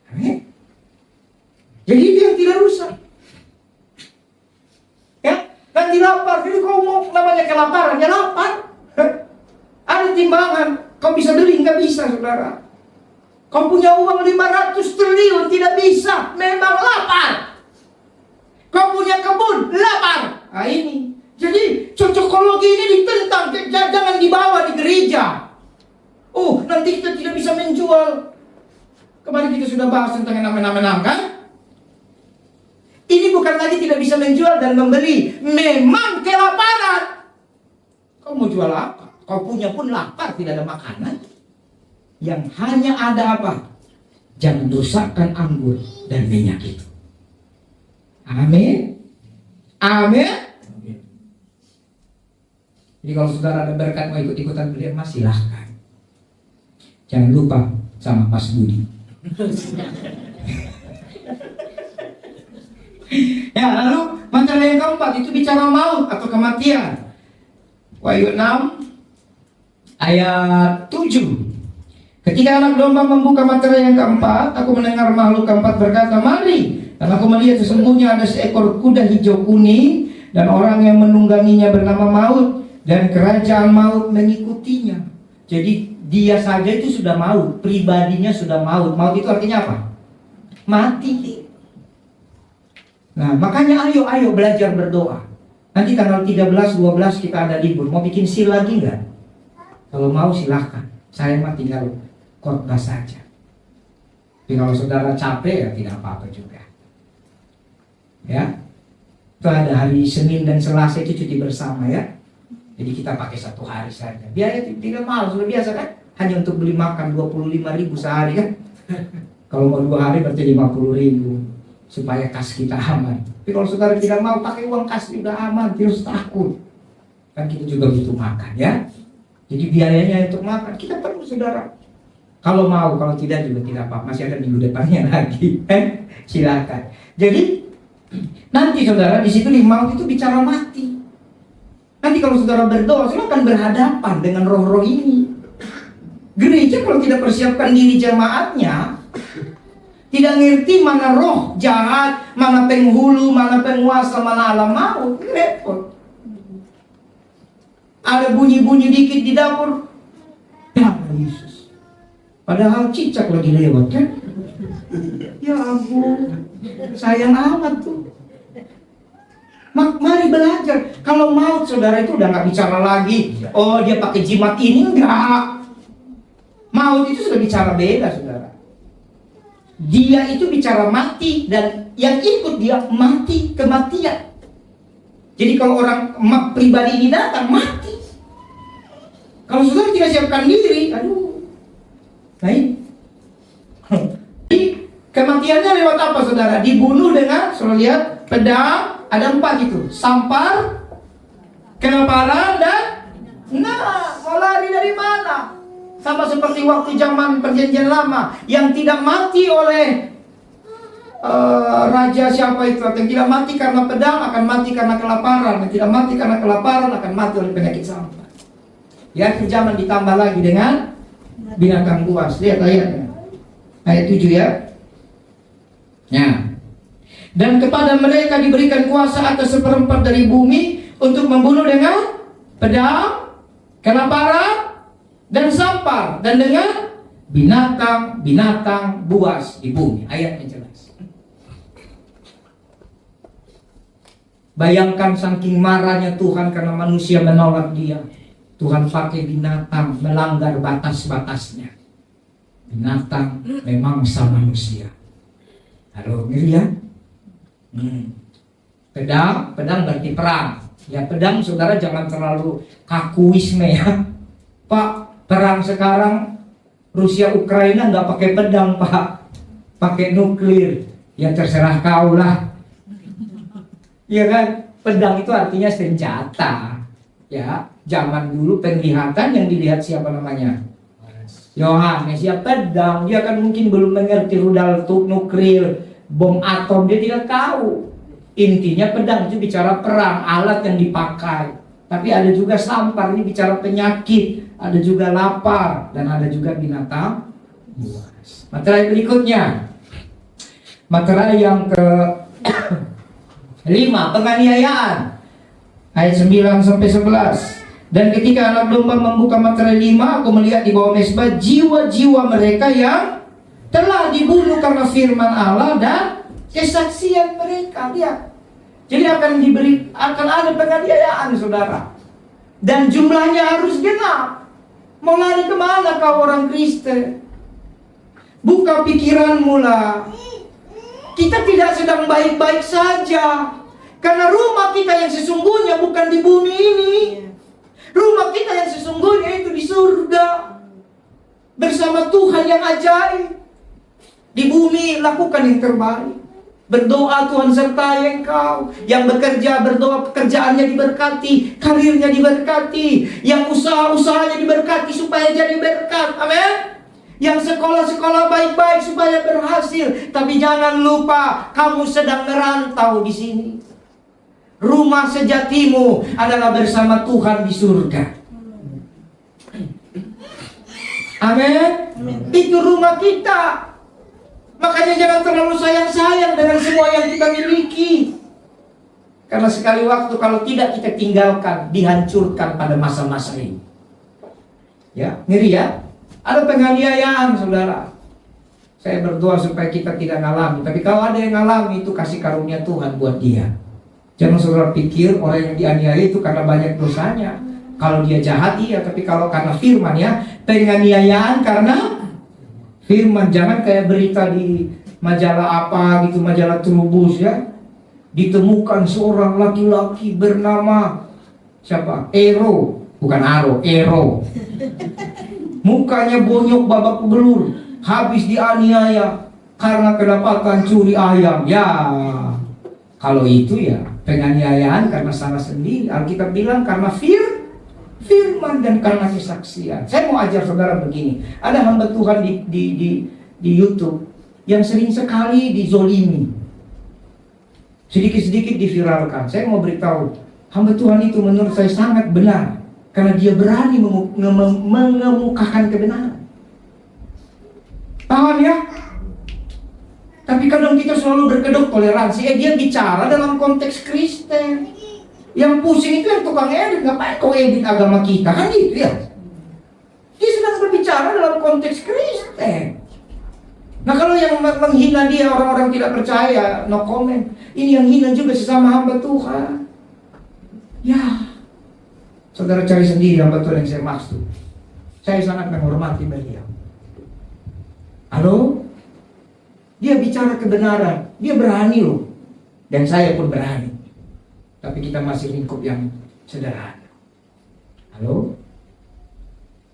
Amin. Jadi itu yang tidak rusak. Ya, nanti lapar. Jadi kau mau namanya kelaparan, ya lapar. Ada timbangan. Kau bisa beli, nggak bisa, saudara. Kau punya uang 500 triliun, tidak bisa. Memang lapar. Kau punya kebun, lapar. Nah ini. Jadi cocokologi ini ditentang. Jangan dibawa di gereja. Oh, nanti kita tidak bisa menjual. Kemarin kita sudah bahas tentang nama-nama kan? Ini bukan lagi tidak bisa menjual dan membeli. Memang kelaparan. Kau mau jual apa? Kau punya pun lapar, tidak ada makanan. Yang hanya ada apa? Jangan rusakkan anggur dan minyak itu. Amin. Amin. Jadi kalau saudara ada berkat mau ikut-ikutan beli emas, silahkan. Jangan lupa sama Mas Budi. Ya, lalu materi yang keempat itu bicara maut atau kematian. Wahyu 6 ayat 7. Ketika anak domba membuka materi yang keempat, aku mendengar makhluk keempat berkata, "Mari." Dan aku melihat sesungguhnya ada seekor kuda hijau kuning, dan orang yang menungganginya bernama Maut, dan kerajaan maut mengikutinya. Jadi dia saja itu sudah maut, pribadinya sudah maut. Maut itu artinya apa? Mati. Nah, makanya ayo belajar berdoa. Nanti tanggal 13, 12 kita ada libur. Mau bikin sil lagi enggak? Kalau mau silahkan. Saya mah tinggal khotbah saja. Tapi kalau saudara capek ya tidak apa-apa juga. Ya. Itu ada hari Senin dan Selasa itu cuti bersama ya. Jadi kita pakai 1 hari saja. Biaya tidak mahal, sudah biasa kan? Hanya untuk beli makan 25.000 sehari kan? Kalau mau 2 hari berarti 50.000 supaya kas kita aman. Tapi kalau saudara tidak mau pakai uang kas juga aman, terus takut. Kan kita juga butuh makan ya. Jadi biayanya untuk makan kita perlu saudara. Kalau mau, kalau tidak juga tidak apa. Masih ada minggu depannya lagi. Silakan. Jadi nanti saudara di situ di maut itu bicara mati. Nanti kalau saudara berdoa, saudara akan berhadapan dengan roh-roh ini. Gereja kalau tidak persiapkan diri jemaatnya, tidak ngerti mana roh jahat, mana penghulu, mana penguasa, mana alam maut, repot. Ada bunyi-bunyi dikit di dapur, ya Yesus. Padahal cicak lagi lewat kan? Ya ampun, sayang amat tuh. Mari belajar. Kalau maut saudara itu udah nggak bicara lagi. Oh dia pakai jimat ini, enggak. Maut itu sudah bicara beda saudara. Dia itu bicara mati dan yang ikut dia mati, kematian. Jadi kalau orang pribadi ini datang mati. Kalau saudara tidak siapkan diri, aduh, baik. Kematiannya lewat apa saudara? Dibunuh dengan, saudara lihat, pedang. Ada 4 itu, sampar, kelaparan, dan mau lari dari mana? Sama seperti waktu zaman perjanjian lama, yang tidak mati oleh raja siapa itu, yang tidak mati karena pedang akan mati karena kelaparan, yang tidak mati karena kelaparan akan mati oleh penyakit sampar. Di akhir zaman ditambah lagi dengan binatang buas. Lihat ayatnya, ayat 7 ya. Nah, dan kepada mereka diberikan kuasa atas 1/4 dari bumi untuk membunuh dengan pedang, kelaparan, dan sampar, dan dengan binatang-binatang buas di bumi. Ayatnya jelas. Bayangkan saking marahnya Tuhan karena manusia menolak dia. Tuhan pakai binatang melanggar batas-batasnya. Binatang memangsa manusia. Halo, ngelihat? Pedang berarti perang. Ya pedang saudara jangan terlalu kakuisme ya. Pak, perang sekarang Rusia Ukraina nggak pakai pedang Pak, pakai nuklir. Ya terserah kau lah. Ya kan? Pedang itu artinya senjata. Ya, zaman dulu penglihatan yang dilihat siapa namanya? Yohanes. Ya pedang, dia kan mungkin belum mengerti rudal nuklir, bom atom, dia tidak tahu. Intinya pedang itu bicara perang, alat yang dipakai. Tapi ada juga sampar, ini bicara penyakit, ada juga lapar, dan ada juga binatang buas. Materai berikutnya, materai yang ke 5, penganiayaan. Ayat 9 sampai 11. Dan ketika anak domba membuka materai 5, aku melihat di bawah mezbah jiwa-jiwa mereka yang telah dibunuh karena firman Allah dan kesaksian mereka. Lihat. Jadi akan ada penganiayaan, saudara. Dan jumlahnya harus genap. Mau lari kemana kau orang Kristen? Buka pikiranmu lah. Kita tidak sedang baik-baik saja. Karena rumah kita yang sesungguhnya bukan di bumi ini. Rumah kita yang sesungguhnya itu di surga. Bersama Tuhan yang ajaib. Di bumi lakukan yang terbaik. Berdoa Tuhan sertai engkau. Yang bekerja berdoa pekerjaannya diberkati. Karirnya diberkati. Yang usahanya diberkati supaya jadi berkat. Amin. Yang sekolah-sekolah baik-baik supaya berhasil. Tapi jangan lupa kamu sedang merantau di sini. Rumah sejatimu adalah bersama Tuhan di surga. Amin. Itu rumah kita. Makanya jangan terlalu sayang-sayang dengan semua yang kita miliki. Karena sekali waktu kalau tidak kita tinggalkan, dihancurkan pada masa-masa ini. Ya, ngeri ya. Ada penganiayaan, saudara. Saya berdoa supaya kita tidak ngalami. Tapi kalau ada yang ngalami, itu kasih karunia Tuhan buat dia. Jangan saudara pikir orang yang dianiaya itu karena banyak dosanya. Kalau dia jahat iya, tapi kalau karena firman ya, penganiayaan karena firman. Jangan kayak berita di majalah apa gitu, majalah Trubus ya. Ditemukan seorang laki-laki bernama siapa? Ero, bukan Aro, Ero. Mukanya bonyok babak belur, habis dianiaya karena kedapatan curi ayam. Ya, kalau itu ya penganiayaan karena salah sendiri. Alkitab bilang karena firman dan karena kesaksian. Saya mau ajar saudara begini. Ada hamba Tuhan di YouTube yang sering sekali dizolimi, sedikit-sedikit diviralkan. Saya mau beritahu, hamba Tuhan itu menurut saya sangat benar. Karena dia berani mengemukakan kebenaran. Paham ya? Tapi kadang kita selalu berkedok toleransi. Dia bicara dalam konteks Kristen. Yang pusing itu yang tukang edit. Ngapain kau edit agama kita? Kan gitu ya. Dia sedang berbicara dalam konteks Kristen. Nah kalau yang menghina dia, orang-orang tidak percaya, no comment. Ini yang hina juga sesama hamba Tuhan. Ya, saudara cari sendiri hamba Tuhan yang saya maksud. Saya sangat menghormati beliau. Halo? Dia bicara kebenaran. Dia berani loh. Dan saya pun berani. Tapi kita masih lingkup yang sederhana. Halo?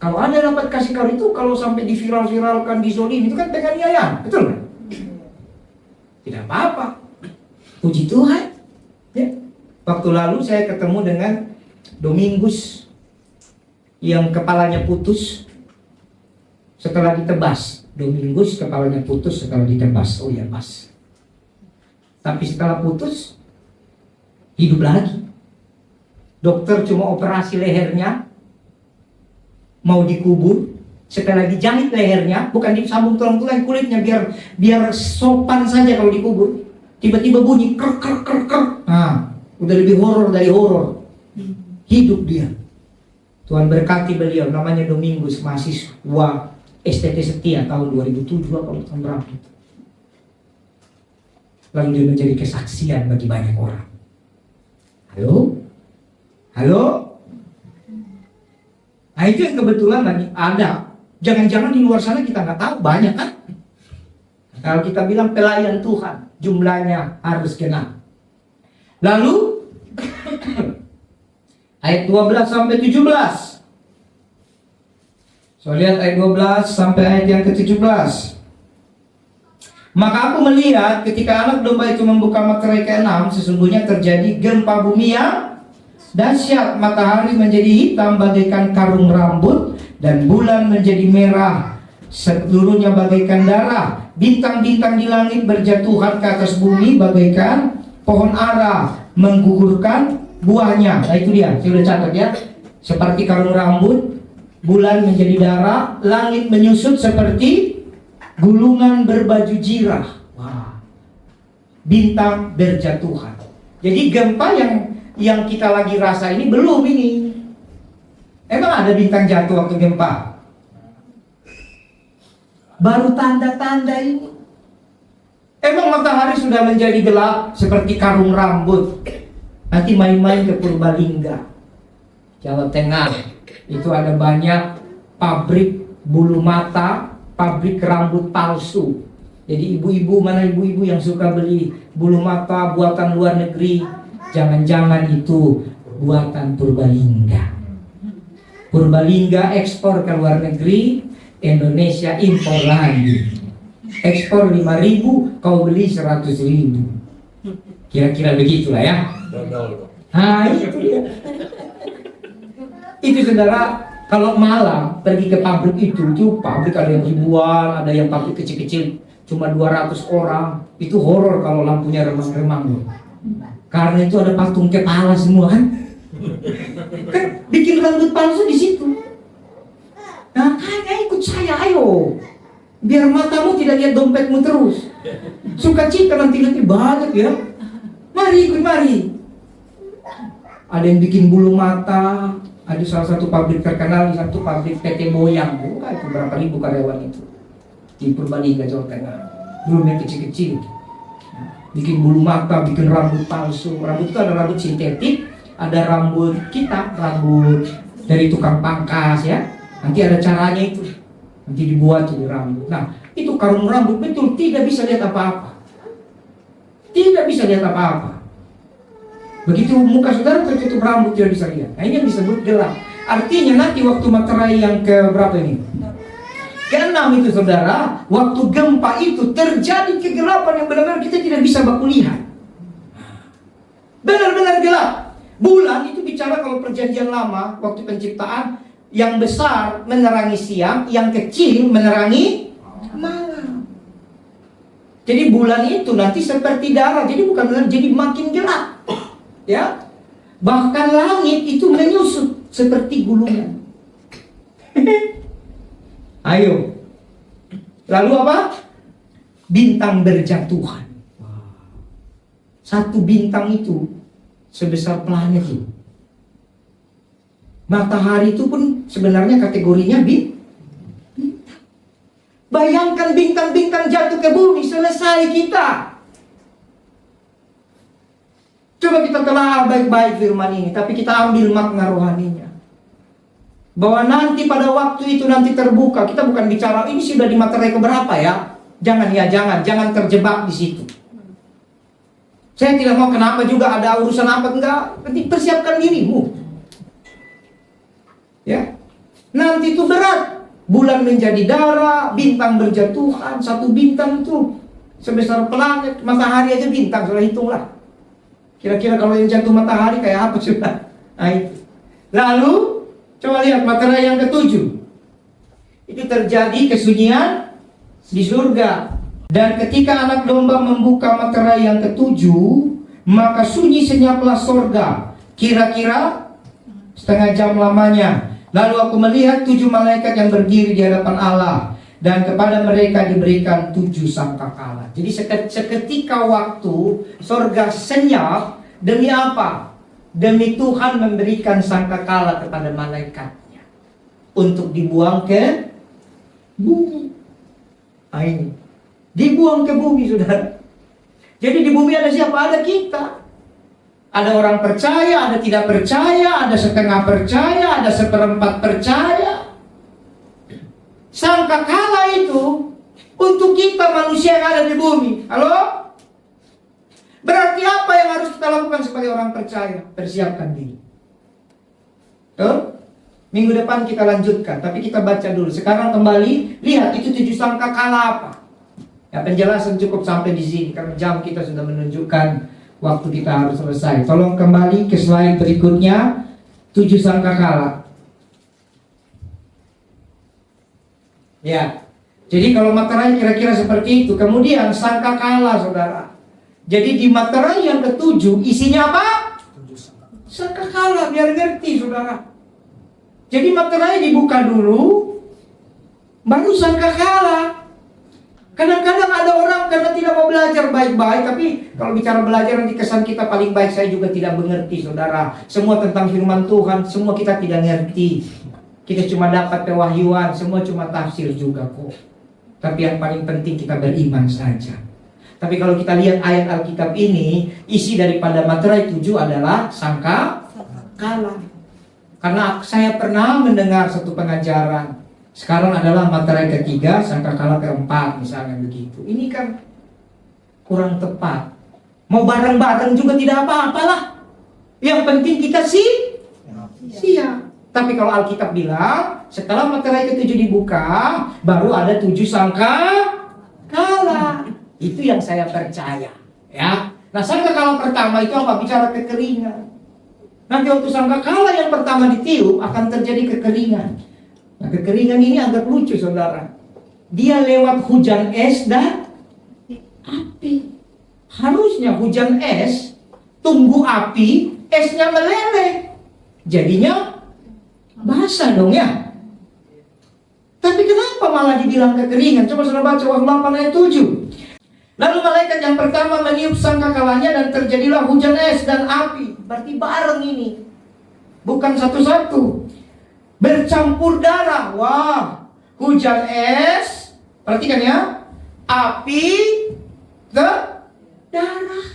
Kalau Anda dapat kasih karunia itu, kalau sampai diviral-viralkan, dizolimi, itu kan penganiayaan. Betul kan? Tidak apa-apa. Puji Tuhan. Ya. Waktu lalu saya ketemu dengan Domingus yang kepalanya putus setelah ditebas. Domingus kepalanya putus setelah ditebas. Oh ya pas. Tapi setelah putus hidup lagi. Dokter cuma operasi lehernya, mau dikubur. Setelah dijahit lehernya, bukan disambung tulang-tulang kulitnya biar sopan saja kalau dikubur. Tiba-tiba bunyi ker ker ker ker. Nah, udah lebih horor dari horor. Hidup dia. Tuhan berkati beliau, namanya Domingus, mahasiswa STT Setia tahun 2007 kalau tahun berapa. Lalu dia menjadi kesaksian bagi banyak orang. Halo? Halo? Nah itu yang kebetulan lagi ada. Jangan-jangan di luar sana kita nggak tahu, banyak kan? Kalau kita bilang pelayan Tuhan, jumlahnya harus genap. Lalu ayat 12 sampai 17. So lihat ayat 12 sampai ayat yang ke-17. Maka aku melihat ketika anak domba itu membuka materai ke-6, sesungguhnya terjadi gempa bumi yang dahsyat. Matahari menjadi hitam bagaikan karung rambut, dan bulan menjadi merah, seluruhnya bagaikan darah. Bintang-bintang di langit berjatuhan ke atas bumi bagaikan pohon ara menggugurkan buahnya. Nah itu dia, saya sudah catat ya. Seperti karung rambut, bulan menjadi darah, langit menyusut seperti gulungan berbaju jirah. Wah. Bintang berjatuhan. Jadi gempa yang kita lagi rasa ini belum ini. Emang ada bintang jatuh waktu gempa? Baru tanda-tanda ini. Emang matahari sudah menjadi gelap seperti karung rambut. Nanti main-main ke Purbalingga, Jawa Tengah. Itu ada banyak pabrik bulu mata, pabrik rambut palsu. Jadi ibu-ibu, mana ibu-ibu yang suka beli bulu mata buatan luar negeri, jangan-jangan itu buatan Purbalingga. Purbalingga ekspor ke luar negeri, Indonesia impor lagi. Ekspor 5.000, kau beli 100.000. Kira-kira begitulah ya. Dodol. Nah itu dia. Itu saudara, kalau malam pergi ke pabrik itu pabrik ada yang ribuan, ada yang pabrik kecil-kecil cuma 200 orang. Itu horor kalau lampunya remang-remang. Karena itu ada patung kepala semua kan. Kan bikin rambut palsu di situ. Nah, kayaknya ikut saya, ayo. Biar matamu tidak lihat dompetmu terus. Sukacita nanti lebih banyak ya. Mari ikut, mari. Ada yang bikin bulu mata. Ada salah satu pabrik terkenal, satu pabrik PT Boyang. Bukan itu berapa ribu karyawan itu di Purbalingga, Jawa Tengah. Belum yang kecil-kecil. Bikin bulu mata, bikin rambut palsu. Rambut itu ada rambut sintetik, ada rambut kita, rambut dari tukang pangkas ya. Nanti ada caranya itu. Nanti dibuat jadi rambut. Nah, itu karung rambut betul tidak bisa lihat apa-apa. Tidak bisa lihat apa-apa. Begitu muka saudara tertutup rambut tidak bisa lihat. Nah, ini yang disebut gelap. Artinya nanti waktu materai yang ke berapa ini? Ke-6 itu saudara, waktu gempa itu terjadi kegelapan yang benar-benar kita tidak bisa baku lihat. Benar-benar gelap. Bulan itu bicara kalau perjanjian lama waktu penciptaan, yang besar menerangi siang, yang kecil menerangi malam. Jadi bulan itu nanti seperti darah, jadi bukan benar, jadi makin gelap. Ya, bahkan langit itu menyusut seperti gulungan. Ayo. Lalu apa? Bintang berjatuhan. Satu bintang itu sebesar planet itu. Matahari itu pun sebenarnya kategorinya bintang. Bayangkan bintang-bintang jatuh ke bumi, selesai kita. Coba kita telah baik-baik firman ini, tapi kita ambil makna rohaninya. Bahwa nanti pada waktu itu nanti terbuka, kita bukan bicara ini sudah di materai keberapa ya. Jangan terjebak di situ. Saya tidak mau kenapa juga ada urusan apa enggak, nanti persiapkan dirimu. Ya. Nanti itu berat. Bulan menjadi darah, bintang berjatuhan, satu bintang itu sebesar planet, matahari aja bintang, sudah hitunglah. Kira-kira kalau yang jatuh matahari kayak apa sudah? Nah itu. Lalu coba lihat materai yang ke-7. Itu terjadi kesunyian di surga. Dan ketika anak domba membuka materai yang ke-7, maka sunyi senyaplah sorga. Kira-kira setengah jam lamanya. Lalu aku melihat 7 malaikat yang berdiri di hadapan Allah, dan kepada mereka diberikan 7 sangkakala. Jadi seketika waktu sorga senyap, demi apa? Demi Tuhan memberikan sangkakala kepada malaikatnya untuk dibuang ke bumi. Nah ini, dibuang ke bumi, saudara. Jadi di bumi ada siapa? Ada kita. Ada orang percaya, ada tidak percaya, ada setengah percaya, ada seperempat percaya. Sangkakala itu untuk kita manusia yang ada di bumi. Halo? Berarti apa yang harus kita lakukan sebagai orang percaya? Persiapkan diri. Tuh? Minggu depan kita lanjutkan, tapi kita baca dulu. Sekarang kembali, lihat itu 7 sangkakala apa. Ya, penjelasan cukup sampai di sini karena jam kita sudah menunjukkan waktu kita harus selesai. Tolong kembali ke slide berikutnya, 7 sangkakala. Ya, jadi kalau materai kira-kira seperti itu. Kemudian sangkakala, saudara. Jadi di materai yang ke-7 isinya apa? Sangkakala, biar ngerti, saudara. Jadi materai dibuka dulu, baru sangkakala. Kadang-kadang ada orang karena tidak mau belajar baik-baik, tapi kalau bicara belajar nanti kesan kita paling baik. Saya juga tidak mengerti, saudara. Semua tentang firman Tuhan, semua kita tidak ngerti. Kita cuma dapat pewahyuan, semua cuma tafsir juga kok. Tapi yang paling penting kita beriman saja. Tapi kalau kita lihat ayat Alkitab ini, isi daripada materai 7 adalah sangkakala. Karena saya pernah mendengar satu pengajaran, sekarang adalah materai ke-3, sangkakala ke-4, misalnya begitu. Ini kan kurang tepat. Mau bareng-bareng juga tidak apa-apalah. Yang penting kita siap. Tapi kalau Alkitab bilang, setelah materai ke-7 dibuka, baru ada 7 sangkakala. Itu yang saya percaya. Ya. Nah, sangkakala pertama itu apa? Bicara kekeringan. Nanti waktu sangkakala yang pertama ditiup, akan terjadi kekeringan. Nah, kekeringan ini agak lucu, saudara. Dia lewat hujan es dan api. Harusnya hujan es tunggu api, esnya meleleh. Jadinya basah dong ya. Tapi kenapa malah dibilang kekeringan? Coba saudara baca Wahyu 8 ayat 7. Lalu malaikat yang pertama meniup sangkakalanya dan terjadilah hujan es dan api. Berarti bareng ini. Bukan satu-satu. Bercampur darah. Wah, hujan es, perhatikan ya, api ke darah.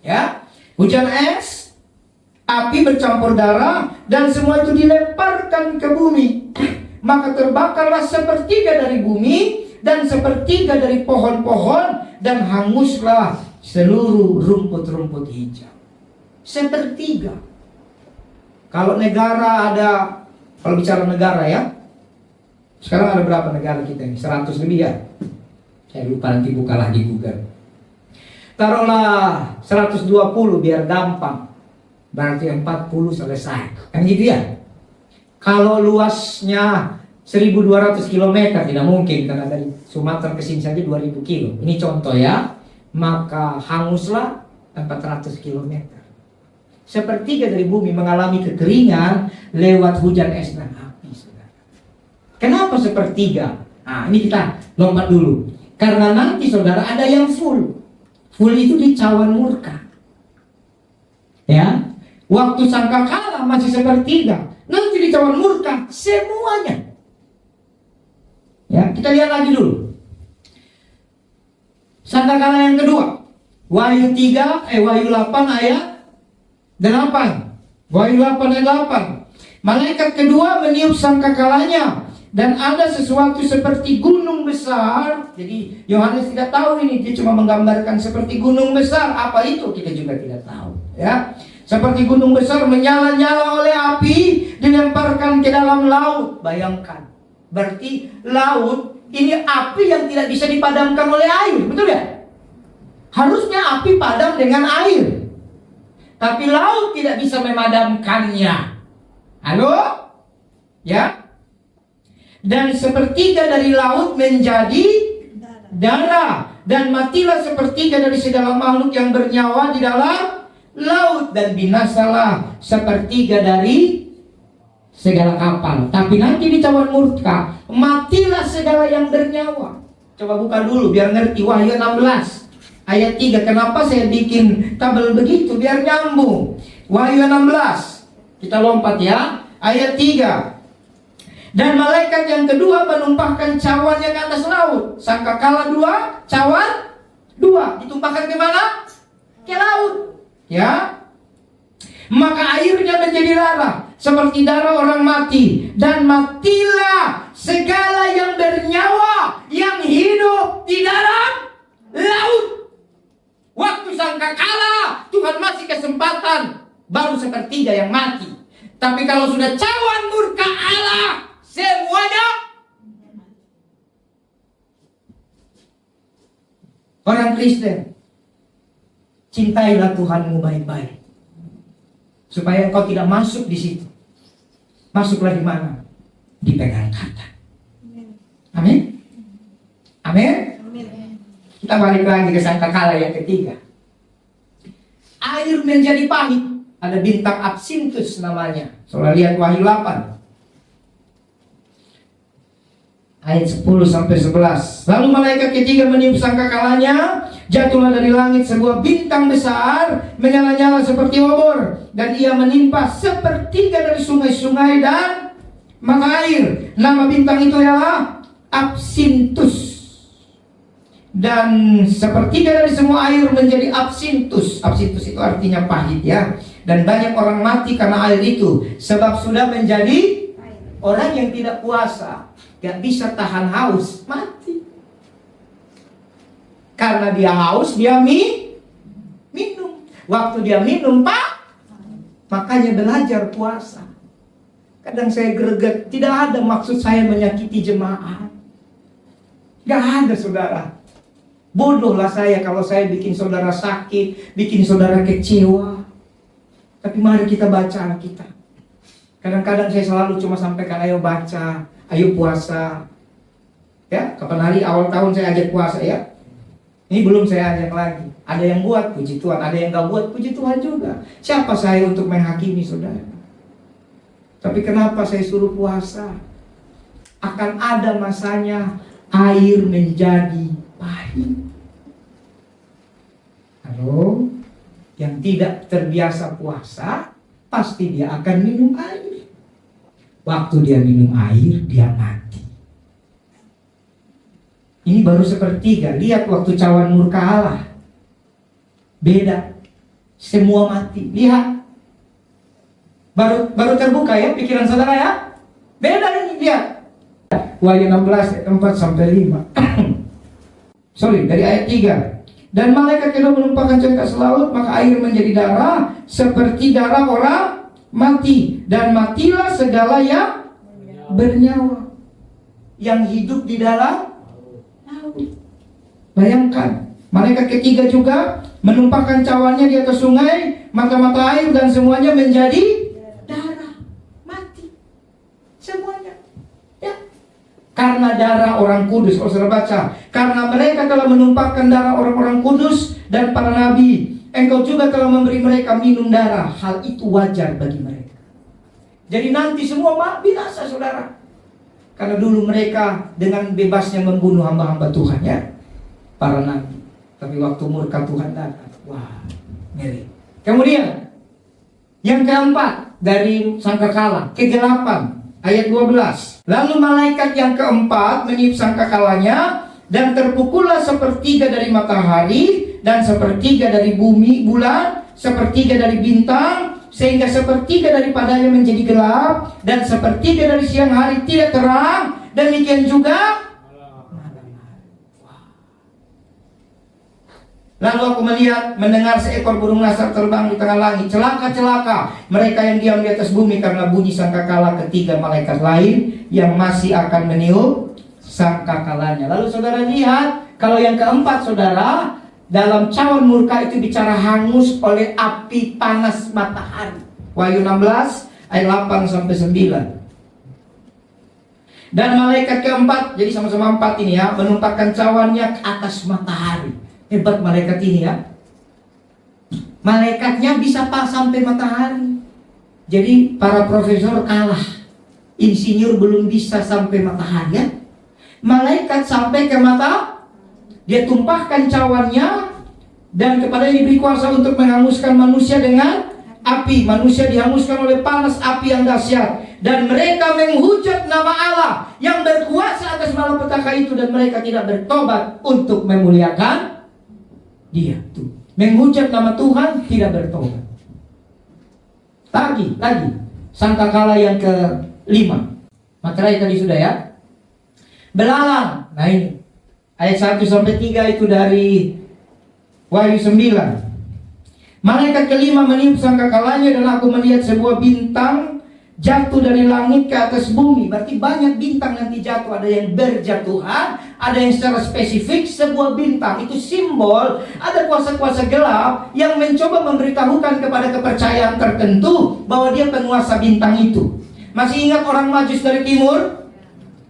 Ya, hujan es, api bercampur darah, dan semua itu dilemparkan ke bumi. Maka terbakarlah sepertiga dari bumi dan sepertiga dari pohon-pohon, dan hanguslah seluruh rumput-rumput hijau. Sepertiga. Kalau negara ada, kalau bicara negara ya, sekarang ada berapa negara kita ini? 100 lebih ya? Saya lupa, nanti bukalah di Google. Taruhlah 120 biar gampang. Berarti 40 selesai. Kan gitu ya? Kalau luasnya 1200 km tidak mungkin, karena dari Sumatera ke sini saja 2000 kilo. Ini contoh ya. Maka hanguslah 400 km. Sepertiga dari bumi mengalami kekeringan lewat hujan es dan api, saudara. Kenapa sepertiga? Nah, ini kita lompat dulu. Karena nanti saudara ada yang full. Full itu di cawan murka. Ya, waktu sangkakala masih sepertiga. Nanti di cawan murka semuanya. Ya, kita lihat lagi dulu. Sangkakala yang kedua. Wahyu 8 ayat 8. Wahyu 8 ayat 8. Malaikat kedua meniup sangkakalanya, dan ada sesuatu seperti gunung besar. Jadi Yohanes tidak tahu ini, dia cuma menggambarkan seperti gunung besar. Apa itu kita juga tidak tahu, ya. Seperti gunung besar menyala-nyala oleh api, dilemparkan ke dalam laut. Bayangkan. Berarti laut ini api yang tidak bisa dipadamkan oleh air, betul ya? Harusnya api padam dengan air. Tapi laut tidak bisa memadamkannya. Halo? Ya? Dan sepertiga dari laut menjadi darah. Dan matilah sepertiga dari segala makhluk yang bernyawa di dalam laut. Dan binasalah sepertiga dari segala kapal. Tapi nanti di cawan murka, matilah segala yang bernyawa. Coba buka dulu biar ngerti. Wahyu 16 ayat 3. Kenapa saya bikin tabel begitu? Biar nyambung. Wahyu 16. Kita lompat ya. Ayat 3. Dan malaikat yang kedua menumpahkan cawannya ke atas laut. Sangkakala 2, cawan 2. Ditumpahkan ke mana? Ke laut. Ya. Maka airnya menjadi darah, seperti darah orang mati. Dan matilah segala yang bernyawa, yang hidup di dalam laut. Waktu sangkakala Tuhan masih kesempatan, baru sepertiga yang mati. Tapi kalau sudah cawan murka Allah, semuanya Orang Kristen, cintailah Tuhanmu baik-baik, supaya engkau tidak masuk di situ. Masuklah di mana? Di pengangkatan. Amin. Amin. Kita balik lagi ke sangkakala yang ketiga. Air menjadi pahit. Ada bintang absintus namanya. Saudara lihat Wahyu 8 ayat 10 sampai 11. Lalu malaikat ketiga meniup sangkakalanya, jatuhlah dari langit sebuah bintang besar, menyala-nyala seperti obor, dan ia menimpa sepertiga dari sungai-sungai dan mata air. Nama bintang itu ialah absintus. Dan sepertiga dari semua air menjadi absintus. Absintus itu artinya pahit ya. Dan banyak orang mati karena air itu, sebab sudah menjadi orang yang tidak puasa, gak bisa tahan haus, mati. Karena dia haus, dia minum. Waktu dia minum, Pak, makanya belajar puasa. Kadang saya greget, tidak ada maksud saya menyakiti jemaat. Gak ada, saudara. Bodohlah saya kalau saya bikin saudara sakit, bikin saudara kecewa. Tapi mari kita baca Alkitab. Kadang-kadang saya selalu cuma sampaikan, ayo baca, ayo puasa. Ya, kapan hari awal tahun saya ajak puasa ya. Ini belum saya ajak lagi. Ada yang buat, puji Tuhan. Ada yang gak buat, puji Tuhan juga. Siapa saya untuk menghakimi saudara? Tapi kenapa saya suruh puasa? Akan ada masanya air menjadi pahit. Halo? Yang tidak terbiasa puasa, pasti dia akan minum air. Waktu dia minum air, dia mati. Ini baru sepertiga. Lihat waktu cawan murka Allah. Beda. Semua mati. Lihat. Baru terbuka ya pikiran saudara ya. Beda ini, lihat. Wahyu 16 ayat 4 sampai 5. Sorry, dari ayat 3. Dan malaikat kedua menumpahkan cengkak selaut, maka air menjadi darah seperti darah orang mati, dan matilah segala yang bernyawa yang hidup di dalam laut. Bayangkan, malaikat ketiga juga menumpahkan cawannya di atas sungai, mata-mata air, dan semuanya menjadi darah, mati semuanya. Ya. Karena darah orang kudus, kalau sudah baca, karena mereka telah menumpahkan darah orang-orang kudus dan para nabi, engkau juga telah memberi mereka minum darah. Hal itu wajar bagi mereka. Jadi nanti semua binasa, saudara. Karena dulu mereka dengan bebasnya membunuh hamba-hamba Tuhan ya, para nabi. Tapi waktu murka Tuhan datang, wah, ngeri. Kemudian yang keempat dari sangkakala, kegelapan. Ayat 12. Lalu malaikat yang keempat meniup sangkakalanya, dan terpukullah sepertiga dari matahari, dan sepertiga dari bumi, bulan, sepertiga dari bintang, sehingga sepertiga daripadanya menjadi gelap, dan sepertiga dari siang hari tidak terang. Demikian juga malam hari. Lalu aku mendengar seekor burung nasar terbang di tengah langit. Celaka-celaka mereka yang diam di atas bumi, karena bunyi sangkakala ketiga malaikat lain yang masih akan meniup sangkakalanya. Lalu saudara lihat, kalau yang keempat saudara, dalam cawan murka itu bicara hangus oleh api panas matahari. Wahyu 16 ayat 8 sampai 9. Dan malaikat keempat, jadi sama-sama empat ini ya, menumpahkan cawannya ke atas matahari. Hebat malaikat ini ya. Malaikatnya bisa sampai matahari. Jadi para profesor kalah. Insinyur belum bisa sampai matahari ya. Malaikat sampai ke mata. Dia tumpahkan cawannya, dan kepadanya diberi kuasa untuk menghanguskan manusia dengan api. Manusia dihanguskan oleh panas api yang dahsyat. Dan mereka menghujat nama Allah yang berkuasa atas malapetaka itu, dan mereka tidak bertobat untuk memuliakan Dia. Tuh, menghujat nama Tuhan, tidak bertobat. Lagi sangkakala yang ke-5. Materai tadi sudah ya. Belalang. Nah ini ayat 1 sampai 3 itu dari Wahyu 9. Malaikat kelima meniup sangkakalanya, dan aku melihat sebuah bintang jatuh dari langit ke atas bumi. Berarti banyak bintang nanti jatuh. Ada yang berjatuhan, ada yang secara spesifik sebuah bintang. Itu simbol ada kuasa-kuasa gelap yang mencoba memberitahukan kepada kepercayaan tertentu bahwa dia penguasa bintang itu. Masih ingat orang Majus dari timur?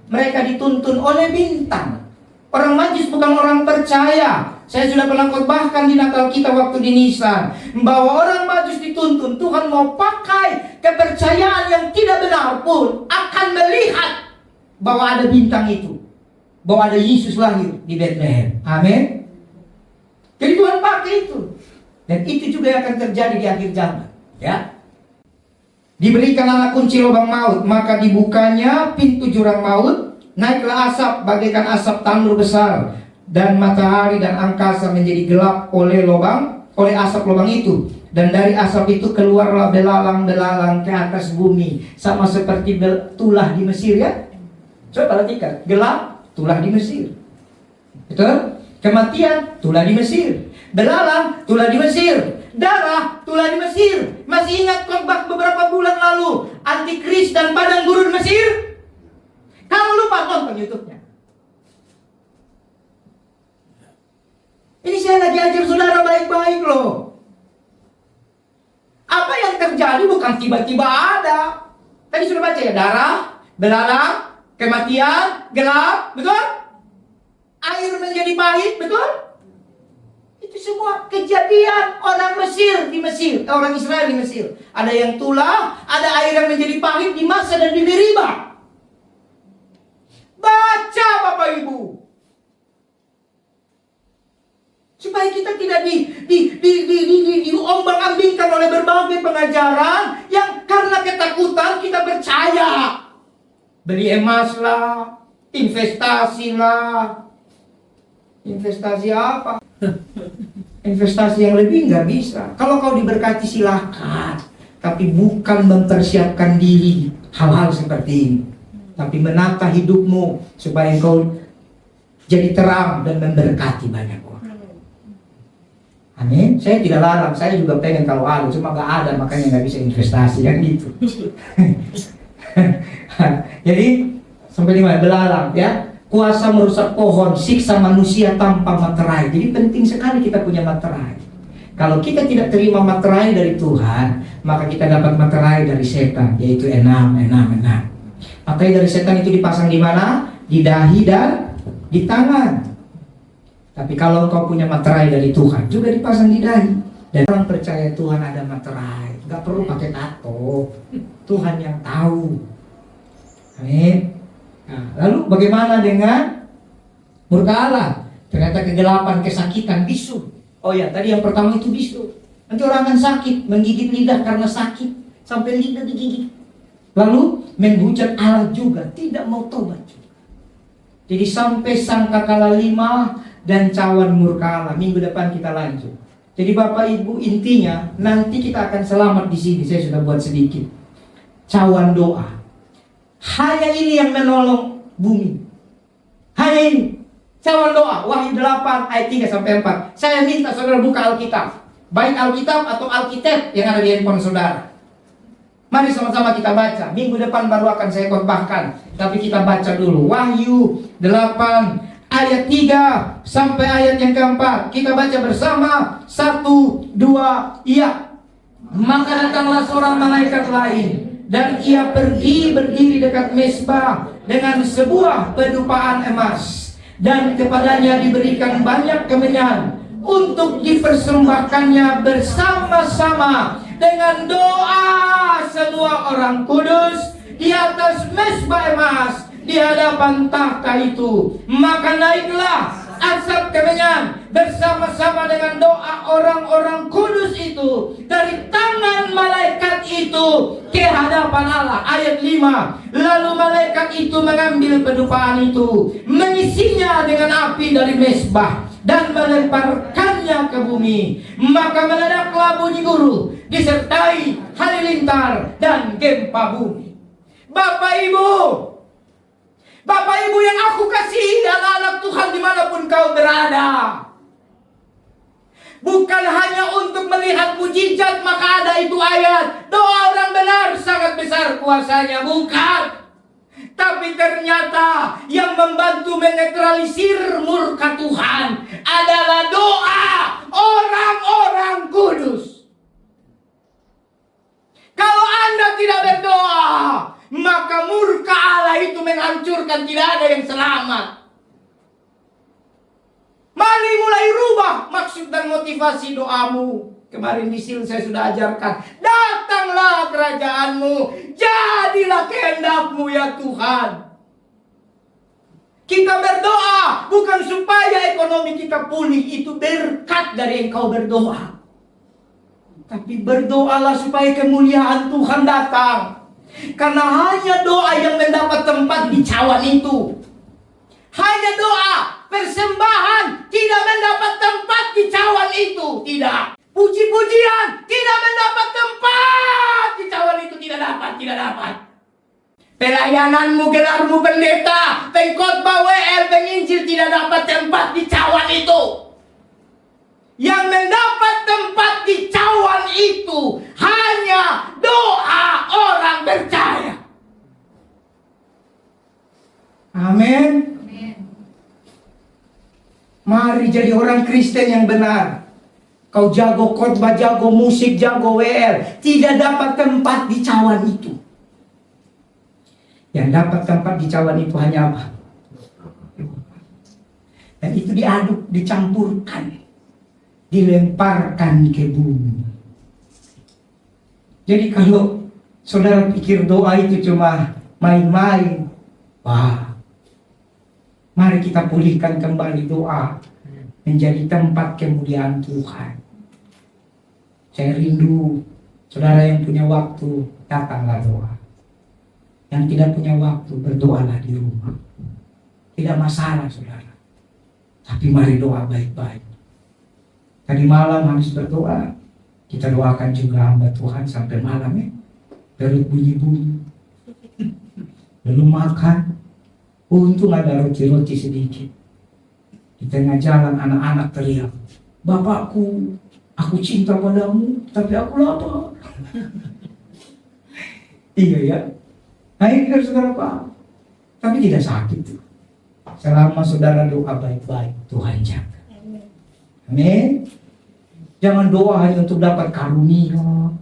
Mereka dituntun oleh bintang. Orang Majus bukan orang percaya. Saya sudah pernah khotbahkan di Natal kita waktu di Nisan, bahwa orang Majus dituntun. Tuhan mau pakai kepercayaan yang tidak benar pun akan melihat bahwa ada bintang itu, bahwa ada Yesus lahir di Bethlehem. Amin. Jadi Tuhan pakai itu. Dan itu juga yang akan terjadi di akhir zaman. Ya. Diberikan anak kunci lubang maut, maka dibukanya pintu jurang maut. Naiklah asap bagaikan asap tandur besar, dan matahari dan angkasa menjadi gelap oleh asap lubang itu. Dan dari asap itu keluarlah belalang-belalang ke atas bumi, sama seperti tulah di Mesir, ya. Coba perhatikan, gelap, tulah di Mesir. Betul? Kematian, tulah di Mesir. Belalang, tulah di Mesir. Darah, tulah di Mesir. Masih ingat khotbah beberapa bulan lalu, Antikris dan padang gurun Mesir? Kalau lupa, nonton YouTube-nya. Ini saya lagi ajar saudara baik-baik loh. Apa yang terjadi bukan tiba-tiba ada. Tadi sudah baca ya, darah, belalang, kematian, gelap, betul? Air menjadi pahit, betul? Itu semua kejadian orang Mesir di Mesir, orang Israel di Mesir. Ada yang tulah, ada air yang menjadi pahit di Masa dan di Meriba. Baca Bapak Ibu, supaya kita tidak diombang-ambingkan oleh berbagai pengajaran yang karena ketakutan kita percaya. Beli emas lah, investasi lah. Investasi apa? Investasi yang lebih nggak bisa. Kalau kau diberkati silakan, tapi bukan mempersiapkan diri hal-hal seperti ini, tapi menata hidupmu supaya engkau jadi terang dan memberkati banyak orang. Amin. Saya tidak larang, saya juga pengen kalau ada, cuma nggak ada, makanya nggak bisa investasi kan gitu. Jadi sampai di mana? Belalang, ya. Kuasa merusak pohon, siksa manusia tanpa materai. Jadi penting sekali kita punya materai. Kalau kita tidak terima materai dari Tuhan, maka kita dapat materai dari setan, yaitu enam. Materai dari setan itu dipasang di mana? Di dahi dan di tangan. Tapi kalau kau punya materai dari Tuhan, juga dipasang di dahi. Dan orang percaya Tuhan ada materai, gak perlu pakai tato. Tuhan yang tahu. Amin. Nah, lalu bagaimana dengan murka Allah? Ternyata kegelapan, kesakitan, bisu. Oh ya, tadi yang pertama itu bisu. Nanti orang akan sakit, menggigit lidah karena sakit, sampai lidah digigit. Lalu menghujat Allah juga, tidak mau tobat juga. Jadi sampai sangkakala 5 dan cawan murka Allah. Minggu depan kita lanjut. Jadi Bapak Ibu, intinya nanti kita akan selamat di sini. Saya sudah buat sedikit cawan doa. Hanya ini yang menolong bumi. Hanya ini cawan doa. Wahyu 8 ayat 3 sampai 4. Saya minta saudara buka Alkitab, baik Alkitab atau Alkitab yang ada di handphone saudara. Mari sama-sama kita baca. Minggu depan baru akan saya khotbahkan, tapi kita baca dulu Wahyu 8 ayat 3 sampai ayat yang keempat. Kita baca bersama. 1, 2, iya. Maka datanglah seorang malaikat lain, dan ia pergi berdiri dekat mezbah dengan sebuah pedupaan emas, dan kepadanya diberikan banyak kemenyan untuk dipersembahkannya bersama-sama dengan doa semua orang kudus di atas mezbah emas di hadapan takhta itu. Maka naiklah asap kemenyan bersama-sama dengan doa orang-orang kudus itu dari tangan malaikat itu ke hadapan Allah. Ayat 5. Lalu malaikat itu mengambil pedupaan itu, mengisinya dengan api dari mezbah dan melemparkannya ke bumi. Maka meledaklah bunyi guru disertai halilintar dan gempa bumi. Bapak Ibu yang aku kasihi, anak-anak Tuhan dimanapun kau berada, Bukan hanya untuk melihat mujizat maka ada itu ayat. Doa orang benar sangat besar kuasanya. Bukan. Tapi ternyata yang membantu menetralisir murka Tuhan adalah doa orang-orang kudus. Kalau Anda tidak berdoa, maka murka Allah itu menghancurkan, tidak ada yang selamat. Mari mulai rubah maksud dan motivasi doamu. Kemarin di Sil saya sudah ajarkan. Datanglah kerajaanmu. Jadilah kehendakmu ya Tuhan. Kita berdoa bukan supaya ekonomi kita pulih. Itu berkat dari engkau berdoa. Tapi berdoalah supaya kemuliaan Tuhan datang. Karena hanya doa yang mendapat tempat di cawan itu. Hanya doa, persembahan tidak mendapat tempat di cawan itu. Tidak. Puji-pujian tidak mendapat tempat di cawan itu. Tidak dapat. Pelayananmu, gelarmu pendeta, pengkhotbah WL, penginjil tidak dapat tempat di cawan itu. Yang mendapat tempat di cawan itu hanya doa orang percaya. Amin. Mari jadi orang Kristen yang benar. Kau jago khotbah, jago musik, jago WL, tidak dapat tempat di cawan itu. Yang dapat tempat di cawan itu hanya apa? Dan itu diaduk, dicampurkan, dilemparkan ke bumi. Jadi kalau saudara pikir doa itu cuma main-main, wah, mari kita pulihkan kembali doa menjadi tempat kemuliaan Tuhan. Saya rindu saudara yang punya waktu, datanglah doa. Yang tidak punya waktu, berdoalah di rumah. Tidak masalah saudara. Tapi mari doa baik-baik. Tadi malam habis berdoa, kita doakan juga hamba Tuhan sampai malam ya. Perut bunyi-bunyi. Belum makan. Untung ada roti-roti sedikit. Di tengah jalan anak-anak teriak, "Bapakku, aku cinta padamu, tapi aku lapar." Iya ya. Baik saudara Pak. Tapi tidak sakit. Selama saudara doa baik-baik, Tuhan jaga. Amin. Jangan doa hanya untuk dapat karunia.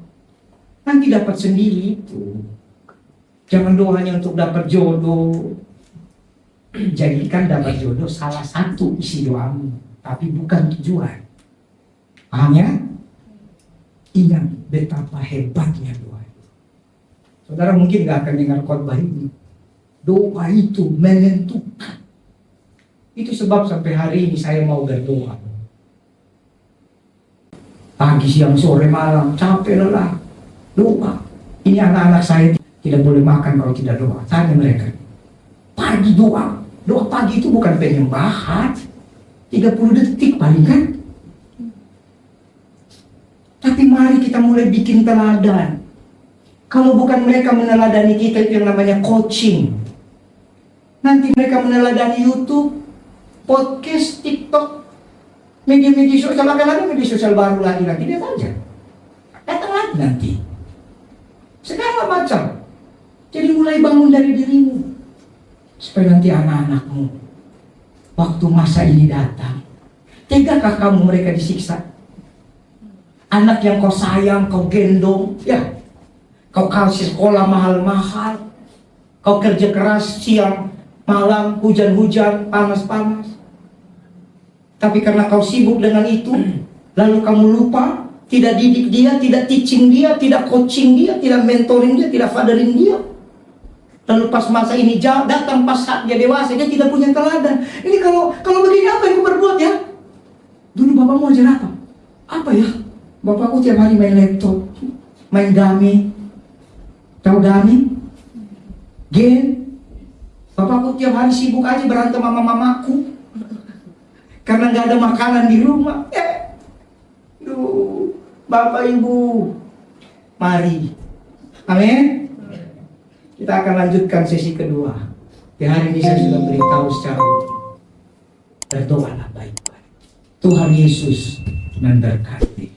Nanti dapat sendiri itu. Jangan doa hanya untuk dapat jodoh. Jadikan dapat jodoh salah satu isi doamu, tapi bukan tujuan. Paham ya? Ingat betapa hebatnya doa. Saudara mungkin gak akan dengar khotbah ini. Doa itu menentukan. Itu sebab sampai hari ini saya mau berdoa. Pagi, siang, sore, malam, capek, lelah, doa. Ini anak-anak saya tidak boleh makan kalau tidak doa. Tanya mereka. Pagi doa. Doa pagi itu bukan penyembahan. 30 detik paling kan. Tapi mari kita mulai bikin teladan. Kalau bukan mereka meneladani kita, itu yang namanya coaching. Nanti mereka meneladani YouTube, podcast, TikTok, media-media sosial. Akan ada media sosial baru lagi. Lihat aja. Datang lagi nanti. Segala macam. Jadi mulai bangun dari dirimu. Supaya nanti anak-anakmu, waktu masa ini datang, tegakah kamu mereka disiksa? Anak yang kau sayang, kau gendong, ya, kau kasih sekolah mahal-mahal, kau kerja keras siang, malam, hujan-hujan, panas-panas. Tapi karena kau sibuk dengan itu, lalu kamu lupa, tidak didik dia, tidak teaching dia, tidak coaching dia, tidak mentoring dia, tidak fatherin dia. Lalu pas masa ini datang, pas saat dia dewasa, dia tidak punya teladan. Ini kalau begini apa yang aku berbuat ya? Dulu bapakmu ajar apa? Apa ya? Bapakku tiap hari main laptop, main game. Tahu game? Game. Bapakku tiap hari sibuk aja berantem sama mamaku. Karena gak ada makanan di rumah. Duh, Bapak Ibu, mari. Amin. Kita akan lanjutkan sesi kedua. Di hari ini saya sudah beritahu secara umum. Berdoalah baik-baik. Tuhan Yesus memberkati.